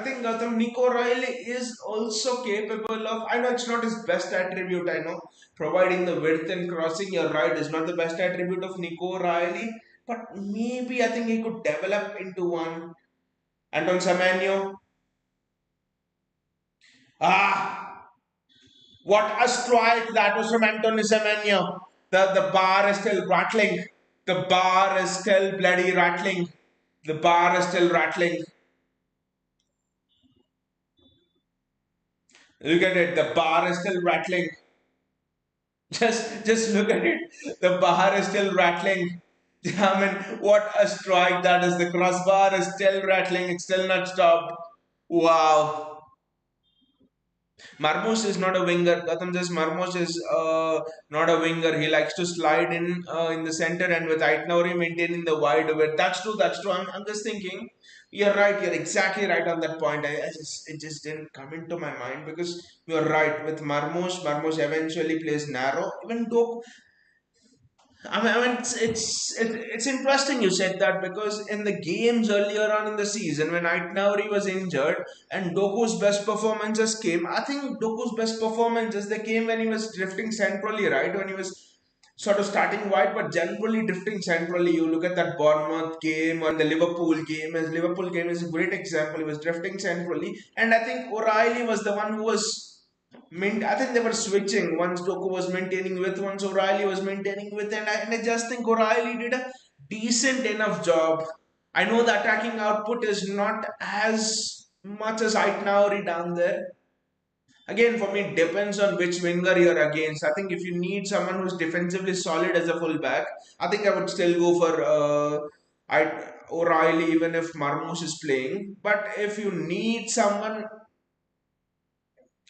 think Gautam Nico Riley is also capable of. I know it's not his best attribute. I know providing the width and crossing. You're right, is not the best attribute of Nico Riley. But maybe I think he could develop into one. Anton Semenyo. Ah, what a strike that was from Anthony Semenyo. The bar is still rattling. The bar is still bloody rattling. The bar is still rattling. Look at it. The bar is still rattling. Just look at it. The bar is still rattling. I mean, what a strike that is. The crossbar is still rattling. It's still not stopped. Wow. Marmos is not a winger. Gautam says Marmos is not a winger. He likes to slide in the center and with Aitnouri maintaining the wide width. That's true. That's true. I'm just thinking. You're right. You're exactly right on that point. It just didn't come into my mind because you're right. With Marmos eventually plays narrow. Even though I mean, it's interesting you said that because in the games earlier on in the season when Aitnauri was injured and Doku's best performances came, I think Doku's best performances they came when he was drifting centrally, right? When he was sort of starting wide but generally drifting centrally. You look at that Bournemouth game or in the Liverpool game, as Liverpool game is a great example. He was drifting centrally, and I think O'Reilly was the one who was I think they were switching. Once Doku was maintaining with, once O'Reilly was maintaining with, and I just think O'Reilly did a decent enough job. I know the attacking output is not as much as right now down there. Again, for me, it depends on which winger you're against. I think if you need someone who's defensively solid as a fullback, I think I would still go for O'Reilly even if Marmoush is playing. But if you need someone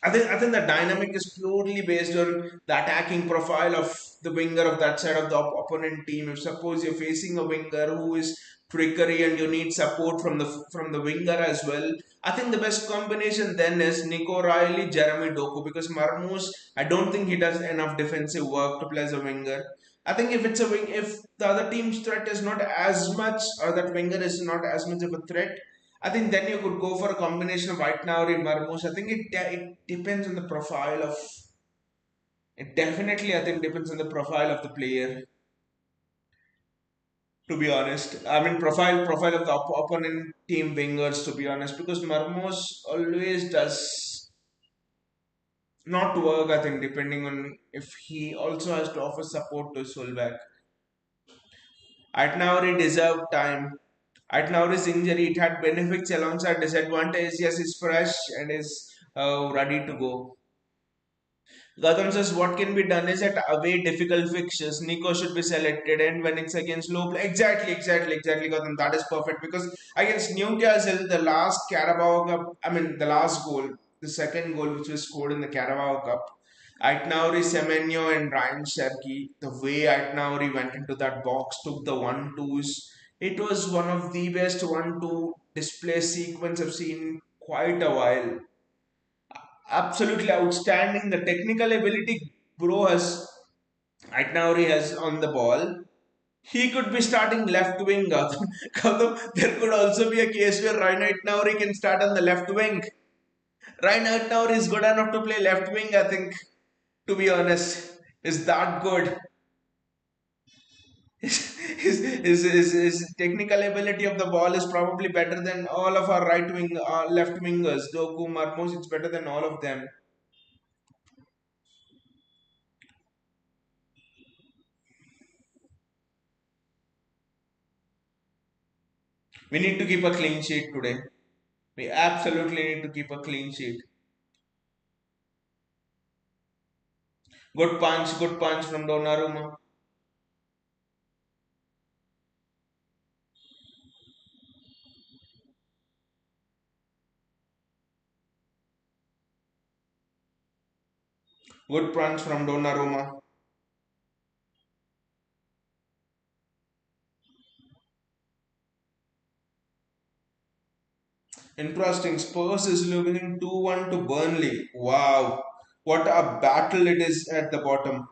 I think the dynamic is purely based on the attacking profile of the winger of that side of the opponent team. If suppose you're facing a winger who is trickery and you need support from the winger as well, I think the best combination then is Nico Riley, Jeremy Doku because Marmoush, I don't think he does enough defensive work to play as a winger. I think if the other team's threat is not as much or that winger is not as much of a threat, I think then you could go for a combination of right now or Marmoush. I think it depends on the profile of. It definitely I think depends on the profile of the player. To be honest, I mean profile of the opponent team wingers. To be honest, because Marmoush always does not work. I think depending on if he also has to offer support to his fullback. Atnauri deserved time. Atnauri's injury it had benefits alongside disadvantages. Yes, he's fresh and is ready to go. Gautam says what can be done is at away difficult fixtures, Nico should be selected, and when it's against low play, exactly, Gautam. That is perfect because against Newcastle, the last Carabao Cup, I mean the last goal, the second goal which was scored in the Carabao Cup, Aitnauri, Semenyo, and Ryan Sherky, the way Aitnauri went into that box, took the 1-2s. It was one of the best 1-2 display sequence I've seen in quite a while. Absolutely outstanding. The technical ability Bro has right now he has on the ball. He could be starting left wing. Gautam. Gautam, there could also be a case where right now he can start on the left wing. Right now is good enough to play left wing. I think, to be honest, is that good. His technical ability of the ball is probably better than all of our right wing, left wingers. Doku, Marmos, it's better than all of them. We need to keep a clean sheet today. We absolutely need to keep a clean sheet. Good punch from Donnarumma. Good punch from Donnarumma. Interesting. Spurs is losing 2-1 to Burnley. Wow. What a battle it is at the bottom.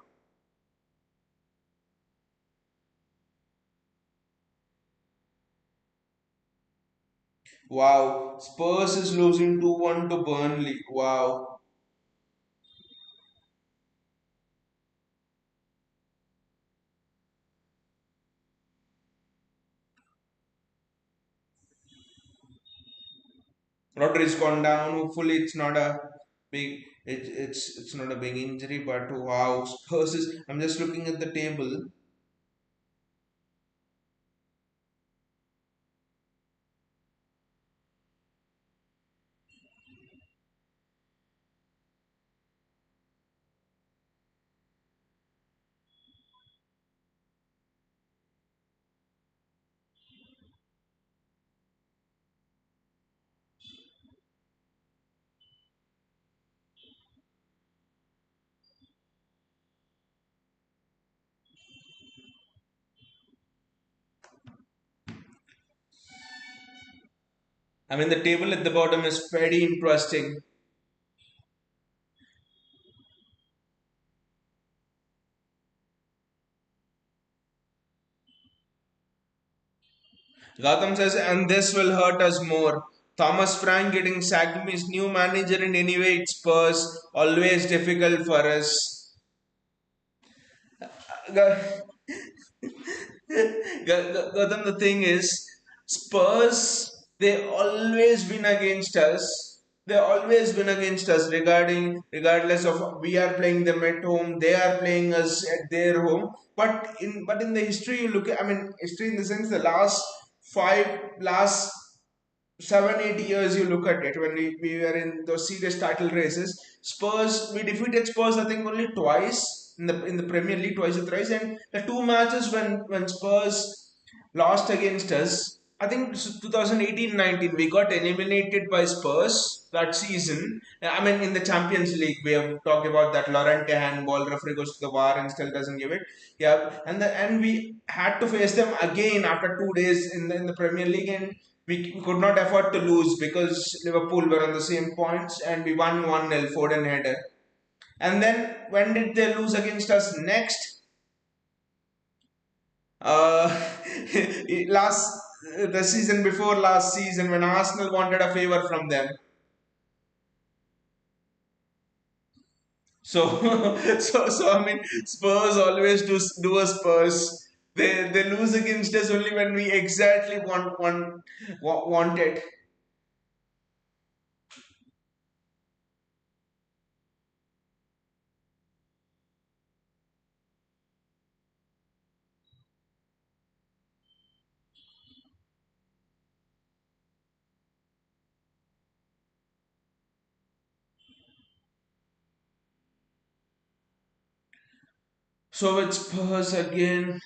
Wow. Spurs is losing 2-1 to Burnley. Wow. Rodri's gone down. Hopefully it's not a it's not a big injury, but wow. Spurs is, I'm just looking at the table. I mean the table at the bottom is very interesting. Gautam says, and this will hurt us more. Thomas Frank getting sacked means new manager in any way it's Spurs. Always difficult for us. Ga- Gautam, the thing is, Spurs, they always win against us. They always win against us regardless of we are playing them at home, they are playing us at their home. But in the history you look at, I mean history in the sense the last 7 8 years you look at it when we were in those serious title races. Spurs, we defeated Spurs I think only twice in the Premier League, twice or thrice, and the two matches when Spurs lost against us, I think 2018-19 we got eliminated by Spurs that season. I mean in the Champions League we have talked about that Lorente handball, referee goes to the VAR and still doesn't give it. Yeah, and we had to face them again after 2 days in the Premier League, and we could not afford to lose because Liverpool were on the same points and we won 1-0 Foden header. And then when did they lose against us next? Uh, last the season before last season when Arsenal wanted a favor from them. So so I mean Spurs always do a Spurs. They lose against us only when we exactly want it. So with Spurs again,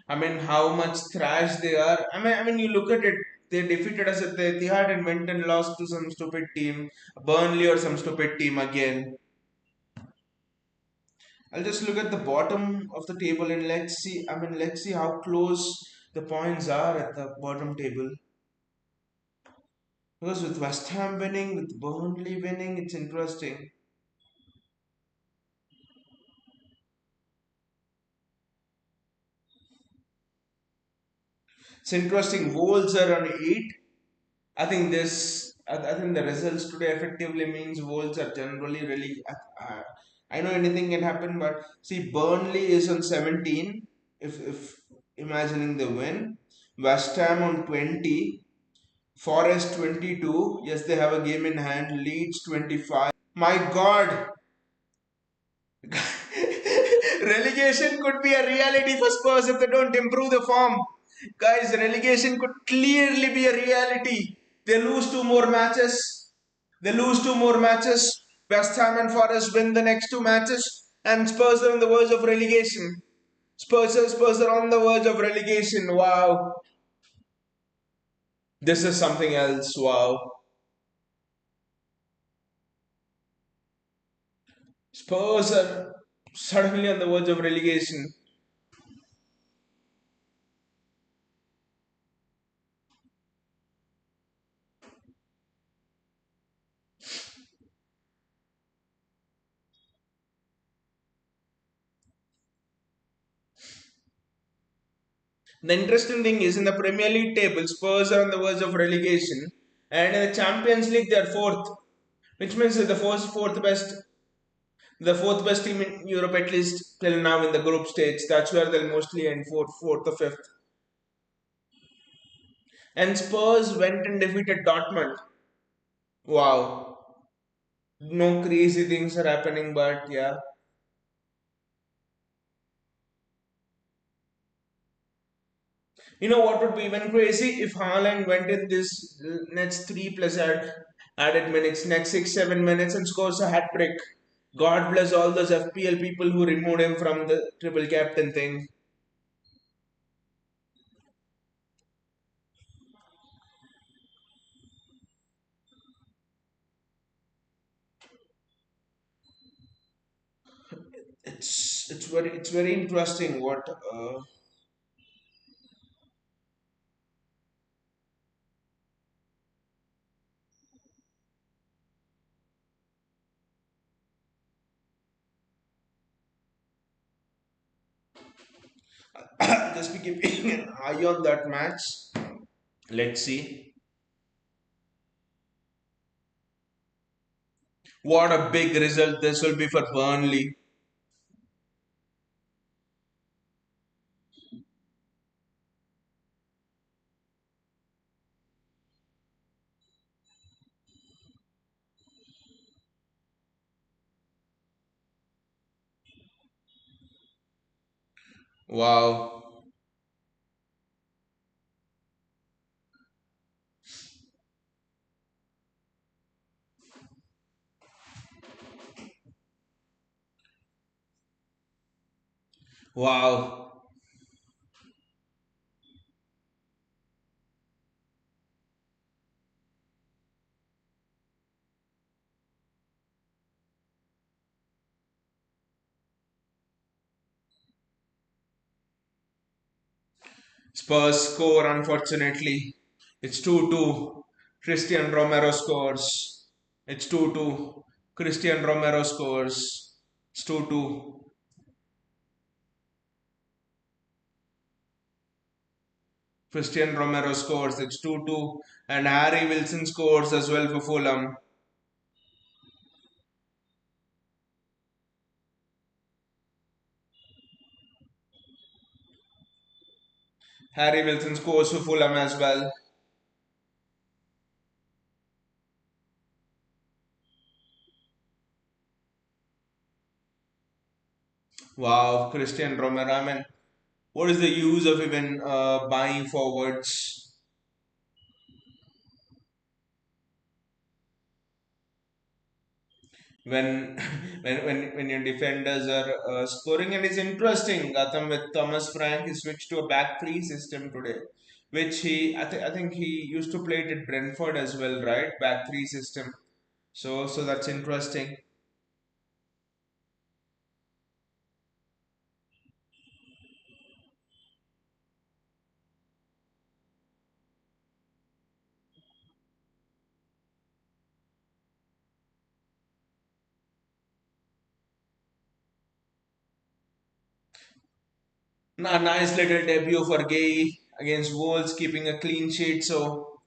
I mean, how much thrash they are. I mean, you look at it. They defeated us at the Etihad and went and lost to some stupid team, Burnley or some stupid team again. I'll just look at the bottom of the table and let's see. I mean, let's see how close the points are at the bottom table. Because with West Ham winning, with Burnley winning, it's interesting. It's interesting. Wolves are on 8. I think the results today effectively means Wolves are generally really. I know anything can happen, but see, Burnley is on 17. If imagining the win, West Ham on 20, Forest 22. Yes, they have a game in hand. Leeds 25. My God, relegation could be a reality for Spurs if they don't improve the form. Guys, relegation could clearly be a reality. They lose two more matches. They lose two more matches. West Ham and Forest win the next two matches, and Spurs are on the verge of relegation. Spurs are on the verge of relegation. Wow, this is something else. Wow, Spurs are suddenly on the verge of relegation. The interesting thing is in the Premier League table, Spurs are on the verge of relegation, and in the Champions League they are fourth, which means that the fourth best team in Europe at least till now in the group stage. That's where they'll mostly end fourth or fifth. And Spurs went and defeated Dortmund. Wow, no crazy things are happening, but yeah. You know what would be even crazy if Haaland went in this next three plus added minutes, next 6 7 minutes, and scores a hat trick. God bless all those FPL people who removed him from the triple captain thing. It's very interesting what just be keeping an eye on that match. Let's see. What a big result this will be for Burnley. Wow. Wow. Spurs score, unfortunately. It's 2-2. Christian Romero scores. It's 2-2. Christian Romero scores. It's 2-2. Christian Romero scores. It's 2-2. And Harry Wilson scores as well for Fulham. Harry Wilson scores for Fulham as well. Wow, Christian Romero. I mean, what is the use of even buying forwards when when your defenders are scoring? And it's interesting, Gatham, with Thomas Frank, he switched to a back three system today, which I think he used to play it at Brentford as well, right? Back three system. So that's interesting. A nice little debut for Gay against Wolves, keeping a clean sheet. So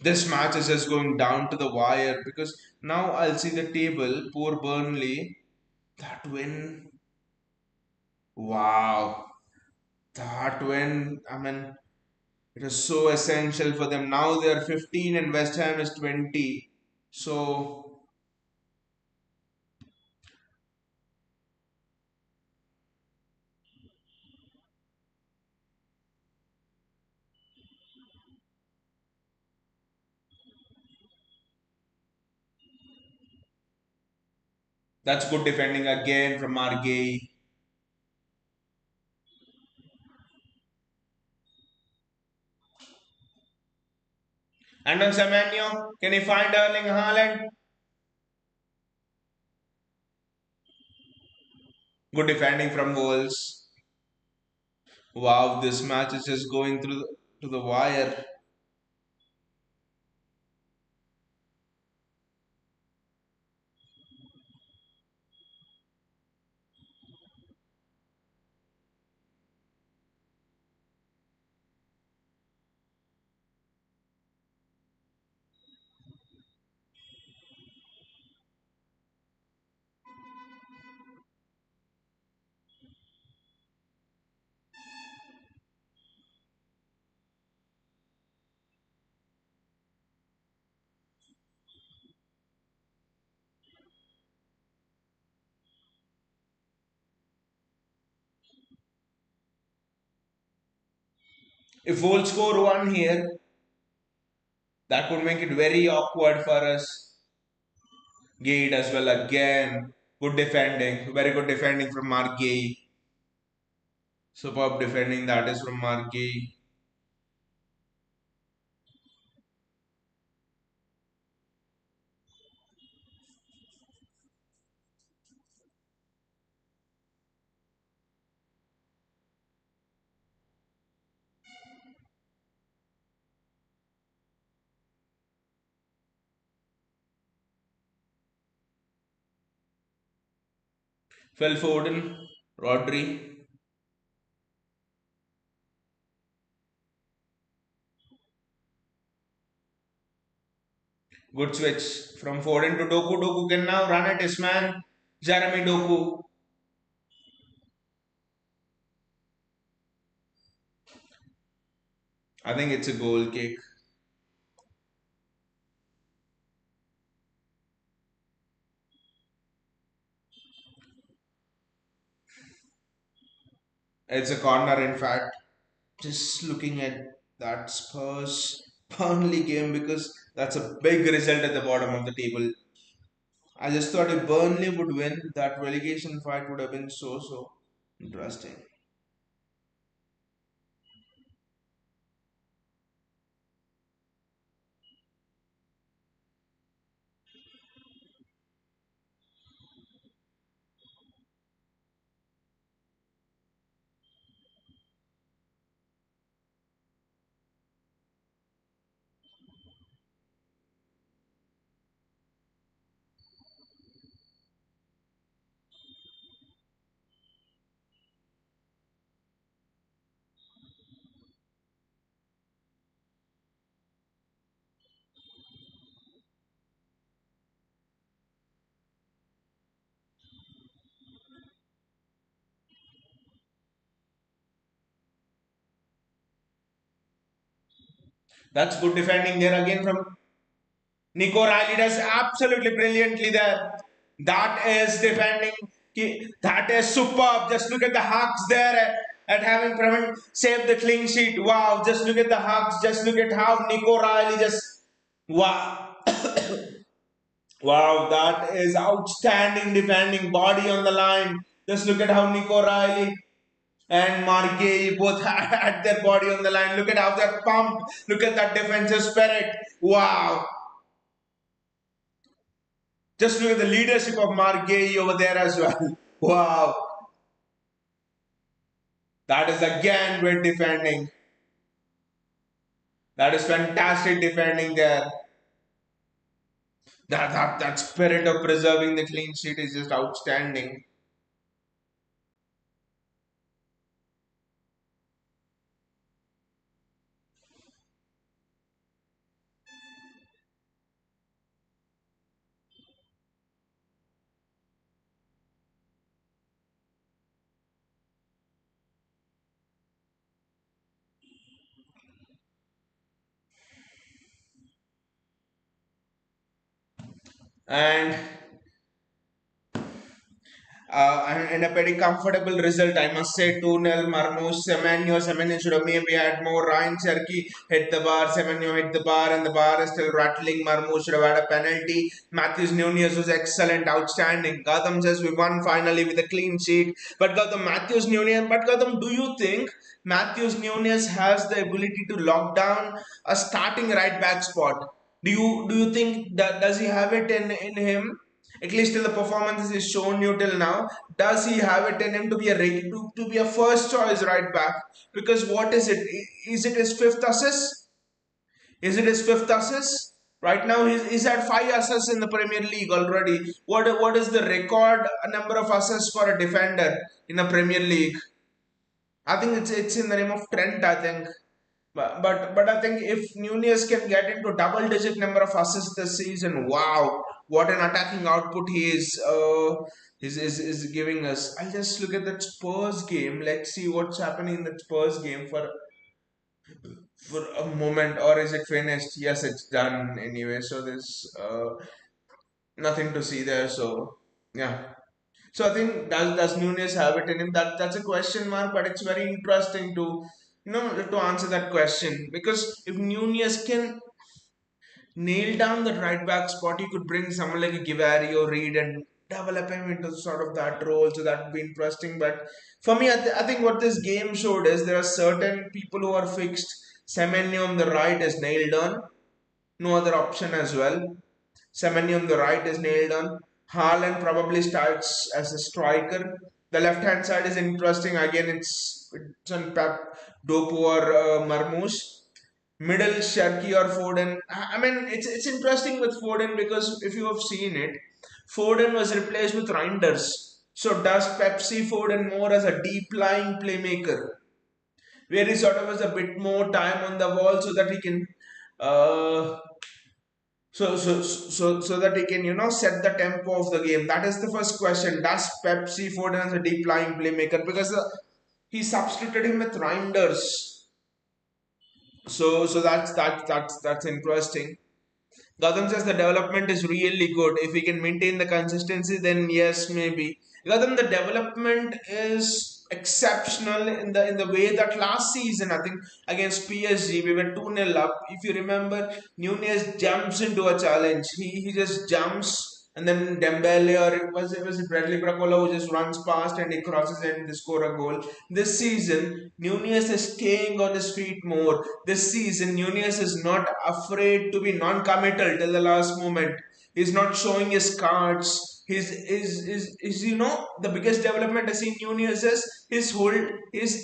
this match is just going down to the wire because now I'll see the table. Poor Burnley. That win. Wow. That win. I mean, it is so essential for them. Now they are 15 and West Ham is 20. So that's good defending again from Margay. And on Semenyo, can he find Erling Haaland? Good defending from Wolves. Wow, this match is just going through to the wire. If we'll score one here, that would make it very awkward for us. Gate as well again. Good defending. Very good defending from Margay. Superb defending that is from Margay. Phil Foden. Rodri. Good switch from Foden to Doku. Doku can now run at his man. Jeremy Doku. I think it's a goal kick. It's a corner, in fact. Just looking at that Spurs Burnley game because that's a big result at the bottom of the table. I just thought if Burnley would win, that relegation fight would have been so interesting. That's good defending there again from Nico Riley. Does absolutely brilliantly there. That is defending. That is superb. Just look at the hugs there at having prevent saved the clean sheet. Wow! Just look at the hugs. Just look at how Nico Riley just wow. Wow, that is outstanding defending, body on the line. Just look at how Nico Riley and Margay both had their body on the line. Look at how they're pumped. Look at that defensive spirit. Wow. Just look at the leadership of Margay over there as well. Wow. That is again great defending. That is fantastic defending there. That spirit of preserving the clean sheet is just outstanding. And and a pretty comfortable result, I must say. 2-0 Marmoush, Semenyo. Semenyo should have maybe had more. Ryan Cherky hit the bar, Semenyo hit the bar, and the bar is still rattling. Marmoush should have had a penalty. Matthews Nunez was excellent, outstanding. Gautam says we won finally with a clean sheet. But Gautam, Matthews Nunez, but Gautam, do you think Matthews Nunez has the ability to lock down a starting right back spot? Do you think that does he have it in him? At least till the performances is shown you till now, does he have it in him to be a to be a first choice right back? Because what is it? Is it his fifth assist? Is it his fifth assist? Right now he's at five assists in the Premier League already. What is the record number of assists for a defender in a Premier League? I think it's in the name of Trent, I think. But I think if Nunez can get into double digit number of assists this season, wow, what an attacking output he is giving us. I'll just look at that Spurs game. Let's see what's happening in that Spurs game for a moment, or is it finished? Yes, it's done anyway. So there's nothing to see there. So yeah. So I think does Nunez have it in him? That's a question mark, but it's very interesting to to answer that question. Because if Nunez can nail down the right back spot, you could bring someone like a Givari or Reed and develop him into sort of that role. So that would be interesting. But for me, I think what this game showed is there are certain people who are fixed. Semenyo on the right is nailed on. No other option as well. Semenyo on the right is nailed on. Haaland probably starts as a striker. The left hand side is interesting. Again, it's on Pep, Dopu or Marmoush. Middle Sharky or Foden. I mean, it's interesting with Foden because if you have seen it, Foden was replaced with Reinders. So does Pep see Foden more as a deep lying playmaker, where he sort of has a bit more time on the ball so that he can uh, so that he can set the tempo of the game. That is the first question. Does Pep see Foden as a deep lying playmaker? Because he substituted him with Reinders. So that's interesting. Gautam says the development is really good. If we can maintain the consistency, then yes, maybe. Gautam, the development is exceptional in the way that last season, I think against PSG, we were 2-0 up. If you remember, Nunez jumps into a challenge. He just jumps. And then Dembele or it was Bradley Bracola who just runs past and he crosses and they score a goal. This season, Nunez is staying on his feet more. This season, Nunez is not afraid to be non-committal till the last moment. He's not showing his cards. The biggest development I see in Nunez is he's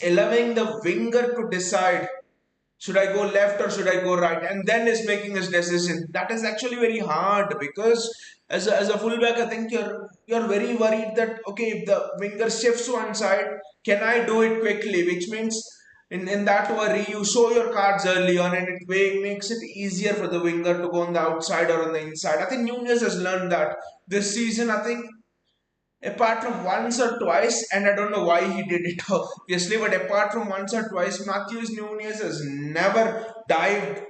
allowing the winger to decide should I go left or should I go right, and then is making his decision. That is actually very hard because as a fullback, I think you're very worried that okay, if the winger shifts one side, can I do it quickly? Which means in that worry, you show your cards early on, and makes it easier for the winger to go on the outside or on the inside. I think Nunez has learned that this season. I think apart from once or twice, and I don't know why he did it obviously, but apart from once or twice, Matthews Nunes has never dived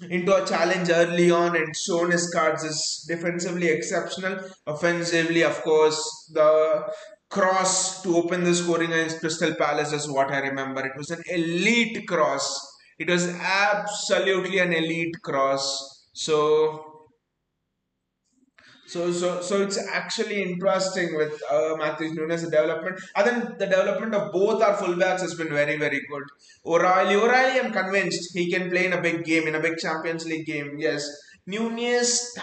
into a challenge early on and shown his cards as defensively exceptional. Offensively, of course, the cross to open the scoring against Crystal Palace is what I remember. It was an elite cross. It was absolutely an elite cross. So it's actually interesting with Matthews Nunes' development. I think the development of both our fullbacks has been very, very good. O'Reilly, I'm convinced he can play in a big game, in a big Champions League game. Yes. Nunes,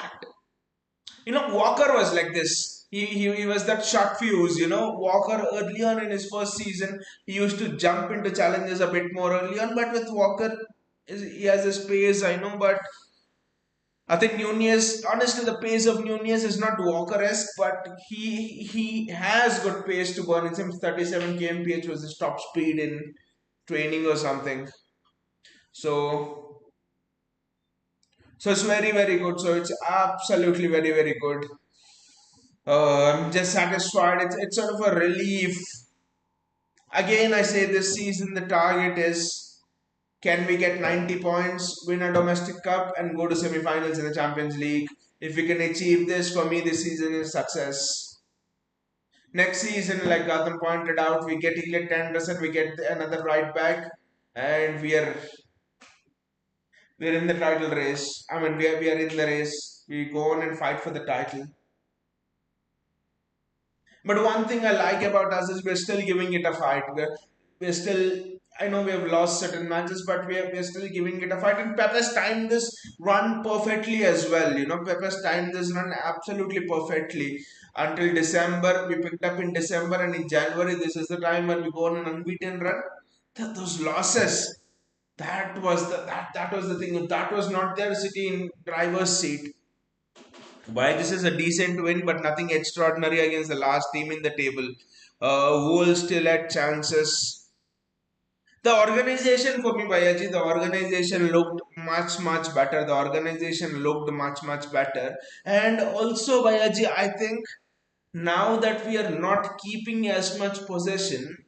Walker was like this. He was that short fuse, Walker early on in his first season, he used to jump into challenges a bit more early on, but with Walker, he has his pace, I know, but I think Nunez, honestly, the pace of Nunez is not Walker-esque, but he has good pace to burn. It seems 37 kmph was his top speed in training or something. So, so it's very, very good. So it's absolutely very, very good. I'm just satisfied. It's sort of a relief. Again, I say this season the target is can we get 90 points, win a domestic cup, and go to semi-finals in the Champions League? If we can achieve this, for me, this season is success. Next season, like Gautam pointed out, we get Elliot Anderson, we get another right back, and we're in the title race. I mean, we are in the race. We go on and fight for the title. But one thing I like about us is we're still giving it a fight. We're still. I know we have lost certain matches, but we're still giving it a fight. And Pepe's timed this run perfectly as well. Pepe's timed this run absolutely perfectly. Until December, we picked up in December, and in January, this is the time when we go on an unbeaten run. Those losses, that was the thing. That was not their City in driver's seat. Why this is a decent win, but nothing extraordinary against the last team in the table. Wolves still had chances. The organization for me, Bayaji, the organization looked much, much better. The organization looked much, much better. And also, Bayaji, I think now that we are not keeping as much possession,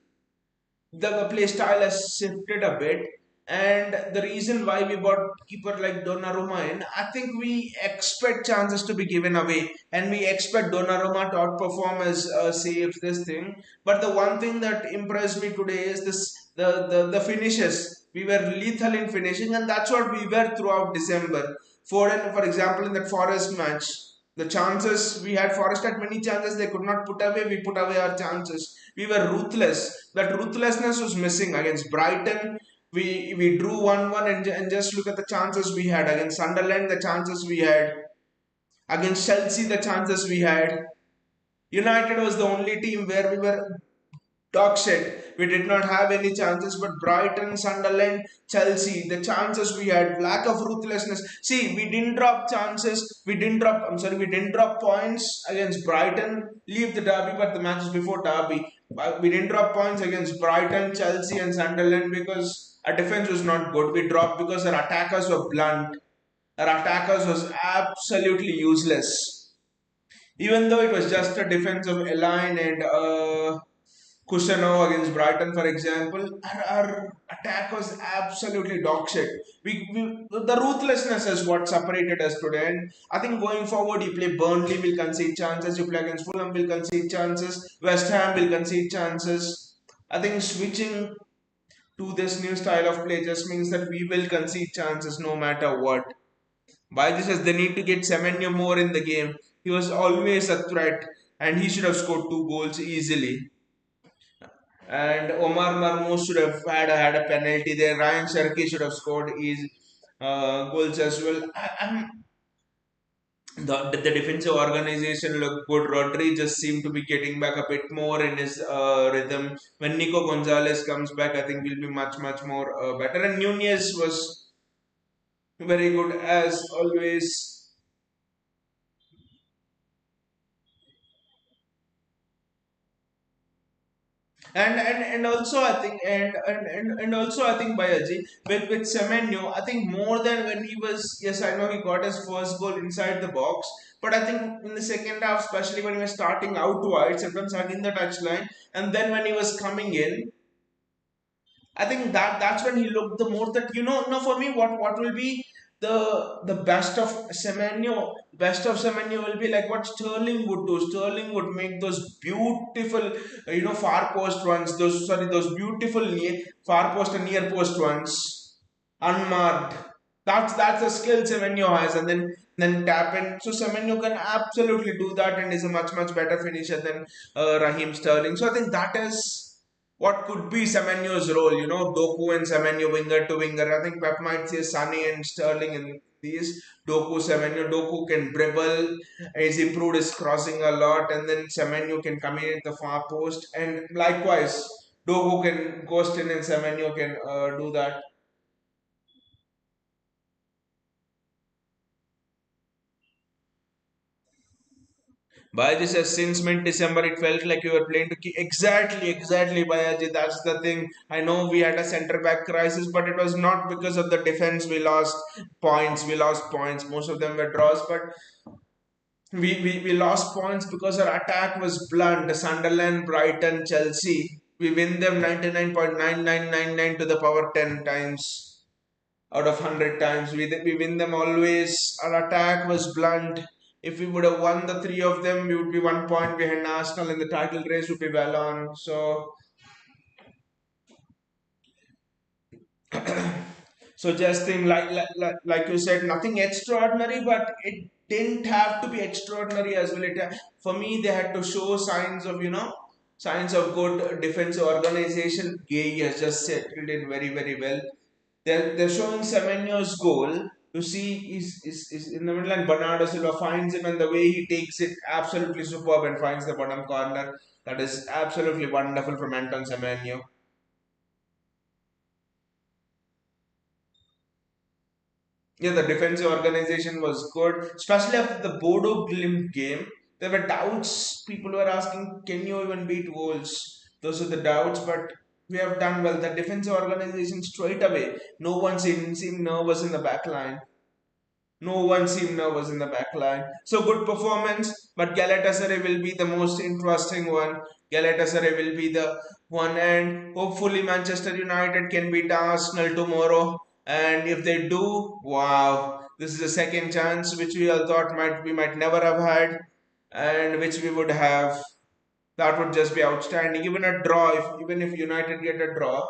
the play style has shifted a bit. And the reason why we bought keeper like Donnarumma in, I think we expect chances to be given away, and we expect Donnarumma to outperform as saves this thing. But the one thing that impressed me today is the finishes. We were lethal in finishing, and that's what we were throughout December. For example, in that Forest match, the chances we had, Forest had many chances they could not put away. We put away our chances. We were ruthless. That ruthlessness was missing against Brighton. We drew 1-1, and just look at the chances we had against Sunderland. The chances we had against Chelsea. The chances we had. United was the only team where we were dog shit. We did not have any chances, but Brighton, Sunderland, Chelsea, the chances we had, lack of ruthlessness. See, we didn't drop chances. We didn't drop points against Brighton. Leave the derby, but the matches before derby. We didn't drop points against Brighton, Chelsea, and Sunderland because our defense was not good. We dropped because our attackers were blunt. Our attackers was absolutely useless. Even though it was just a defensive line and Kusanov against Brighton, for example, our attack was absolutely dog shit. The ruthlessness is what separated us today. And I think going forward, you play Burnley, will concede chances. You play against Fulham, will concede chances. West Ham will concede chances. I think switching to this new style of play just means that we will concede chances no matter what. By this, as they need to get Semenyo more in the game. He was always a threat, and he should have scored 2 goals easily. And Omar Marmoush should have had a penalty there. Ryan Sharkey should have scored his goals as well. The defensive organization looked good. Rodri just seemed to be getting back a bit more in his rhythm. When Nico Gonzalez comes back, I think we'll be much more better. And Nunez was very good as always. And also I think and also I think Bayaji with Semenyo, I think more than when he was, yes, I know he got his first goal inside the box, but I think in the second half, especially when he was starting out wide, sometimes hugging the touchline, and then when he was coming in, I think that's when he looked the more that, no, for me, what will be the best of Semenyo. Best of Semenyo will be like what Sterling would do. Sterling would make those beautiful, far post runs. Those beautiful far post and near post runs, unmarked. That's a skill Semenyo has, and then tap in. So Semenyo can absolutely do that, and is a much better finisher than Raheem Sterling. So I think that is what could be Semenyo's role. Doku and Semenyo winger to winger. I think Pep might say Sonny and Sterling in these. Doku, Semenyo. Doku can dribble. He's improved his crossing a lot, and then Semenyo can come in at the far post, and likewise. Doku can ghost in and Semenyo can do that. Bayaji says since mid December it felt like you were playing to keep. Exactly, Bayaji. That's the thing. I know we had a centre back crisis, but it was not because of the defense we lost points. We lost points. Most of them were draws, but we lost points because our attack was blunt. Sunderland, Brighton, Chelsea. We win them 99.9999 to the power 10 times out of 100 times. We win them always. Our attack was blunt. If we would have won the three of them, we would be 1 point behind Arsenal and the title race would be well on. So just think like you said, nothing extraordinary, but it didn't have to be extraordinary as well. For me, they had to show signs of good defensive organization. Gay has just settled in very well. They're showing Semenyo's goal. You see, is in the middle, and Bernardo Silva finds him, and the way he takes it, absolutely superb, and finds the bottom corner. That is absolutely wonderful from Anton Semenyo. Yeah, the defensive organization was good, especially after the Bodo Glimt game. There were doubts. People were asking, can you even beat Wolves? Those are the doubts, but we have done well. The defensive organization straight away. No one seemed nervous in the back line. No one seemed nervous in the back line. So good performance, but Galatasaray will be the most interesting one. Galatasaray will be the one, and hopefully Manchester United can beat Arsenal tomorrow. And if they do, wow, this is a second chance which we all thought we might never have had, and which we would have. That would just be outstanding. Even a draw, even if United get a draw,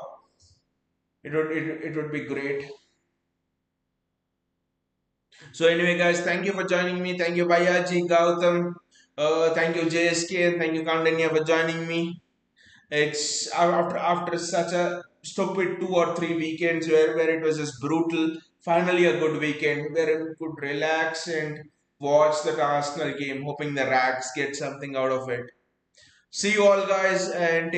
It would be great. So anyway, guys, thank you for joining me. Thank you, Bayaji, Gautam. Thank you, JSK, and thank you, Kandanya, for joining me. It's after such a stupid 2 or 3 weekends where it was just brutal. Finally, a good weekend where we could relax and watch the Arsenal game, hoping the Rags get something out of it. See you all, guys, and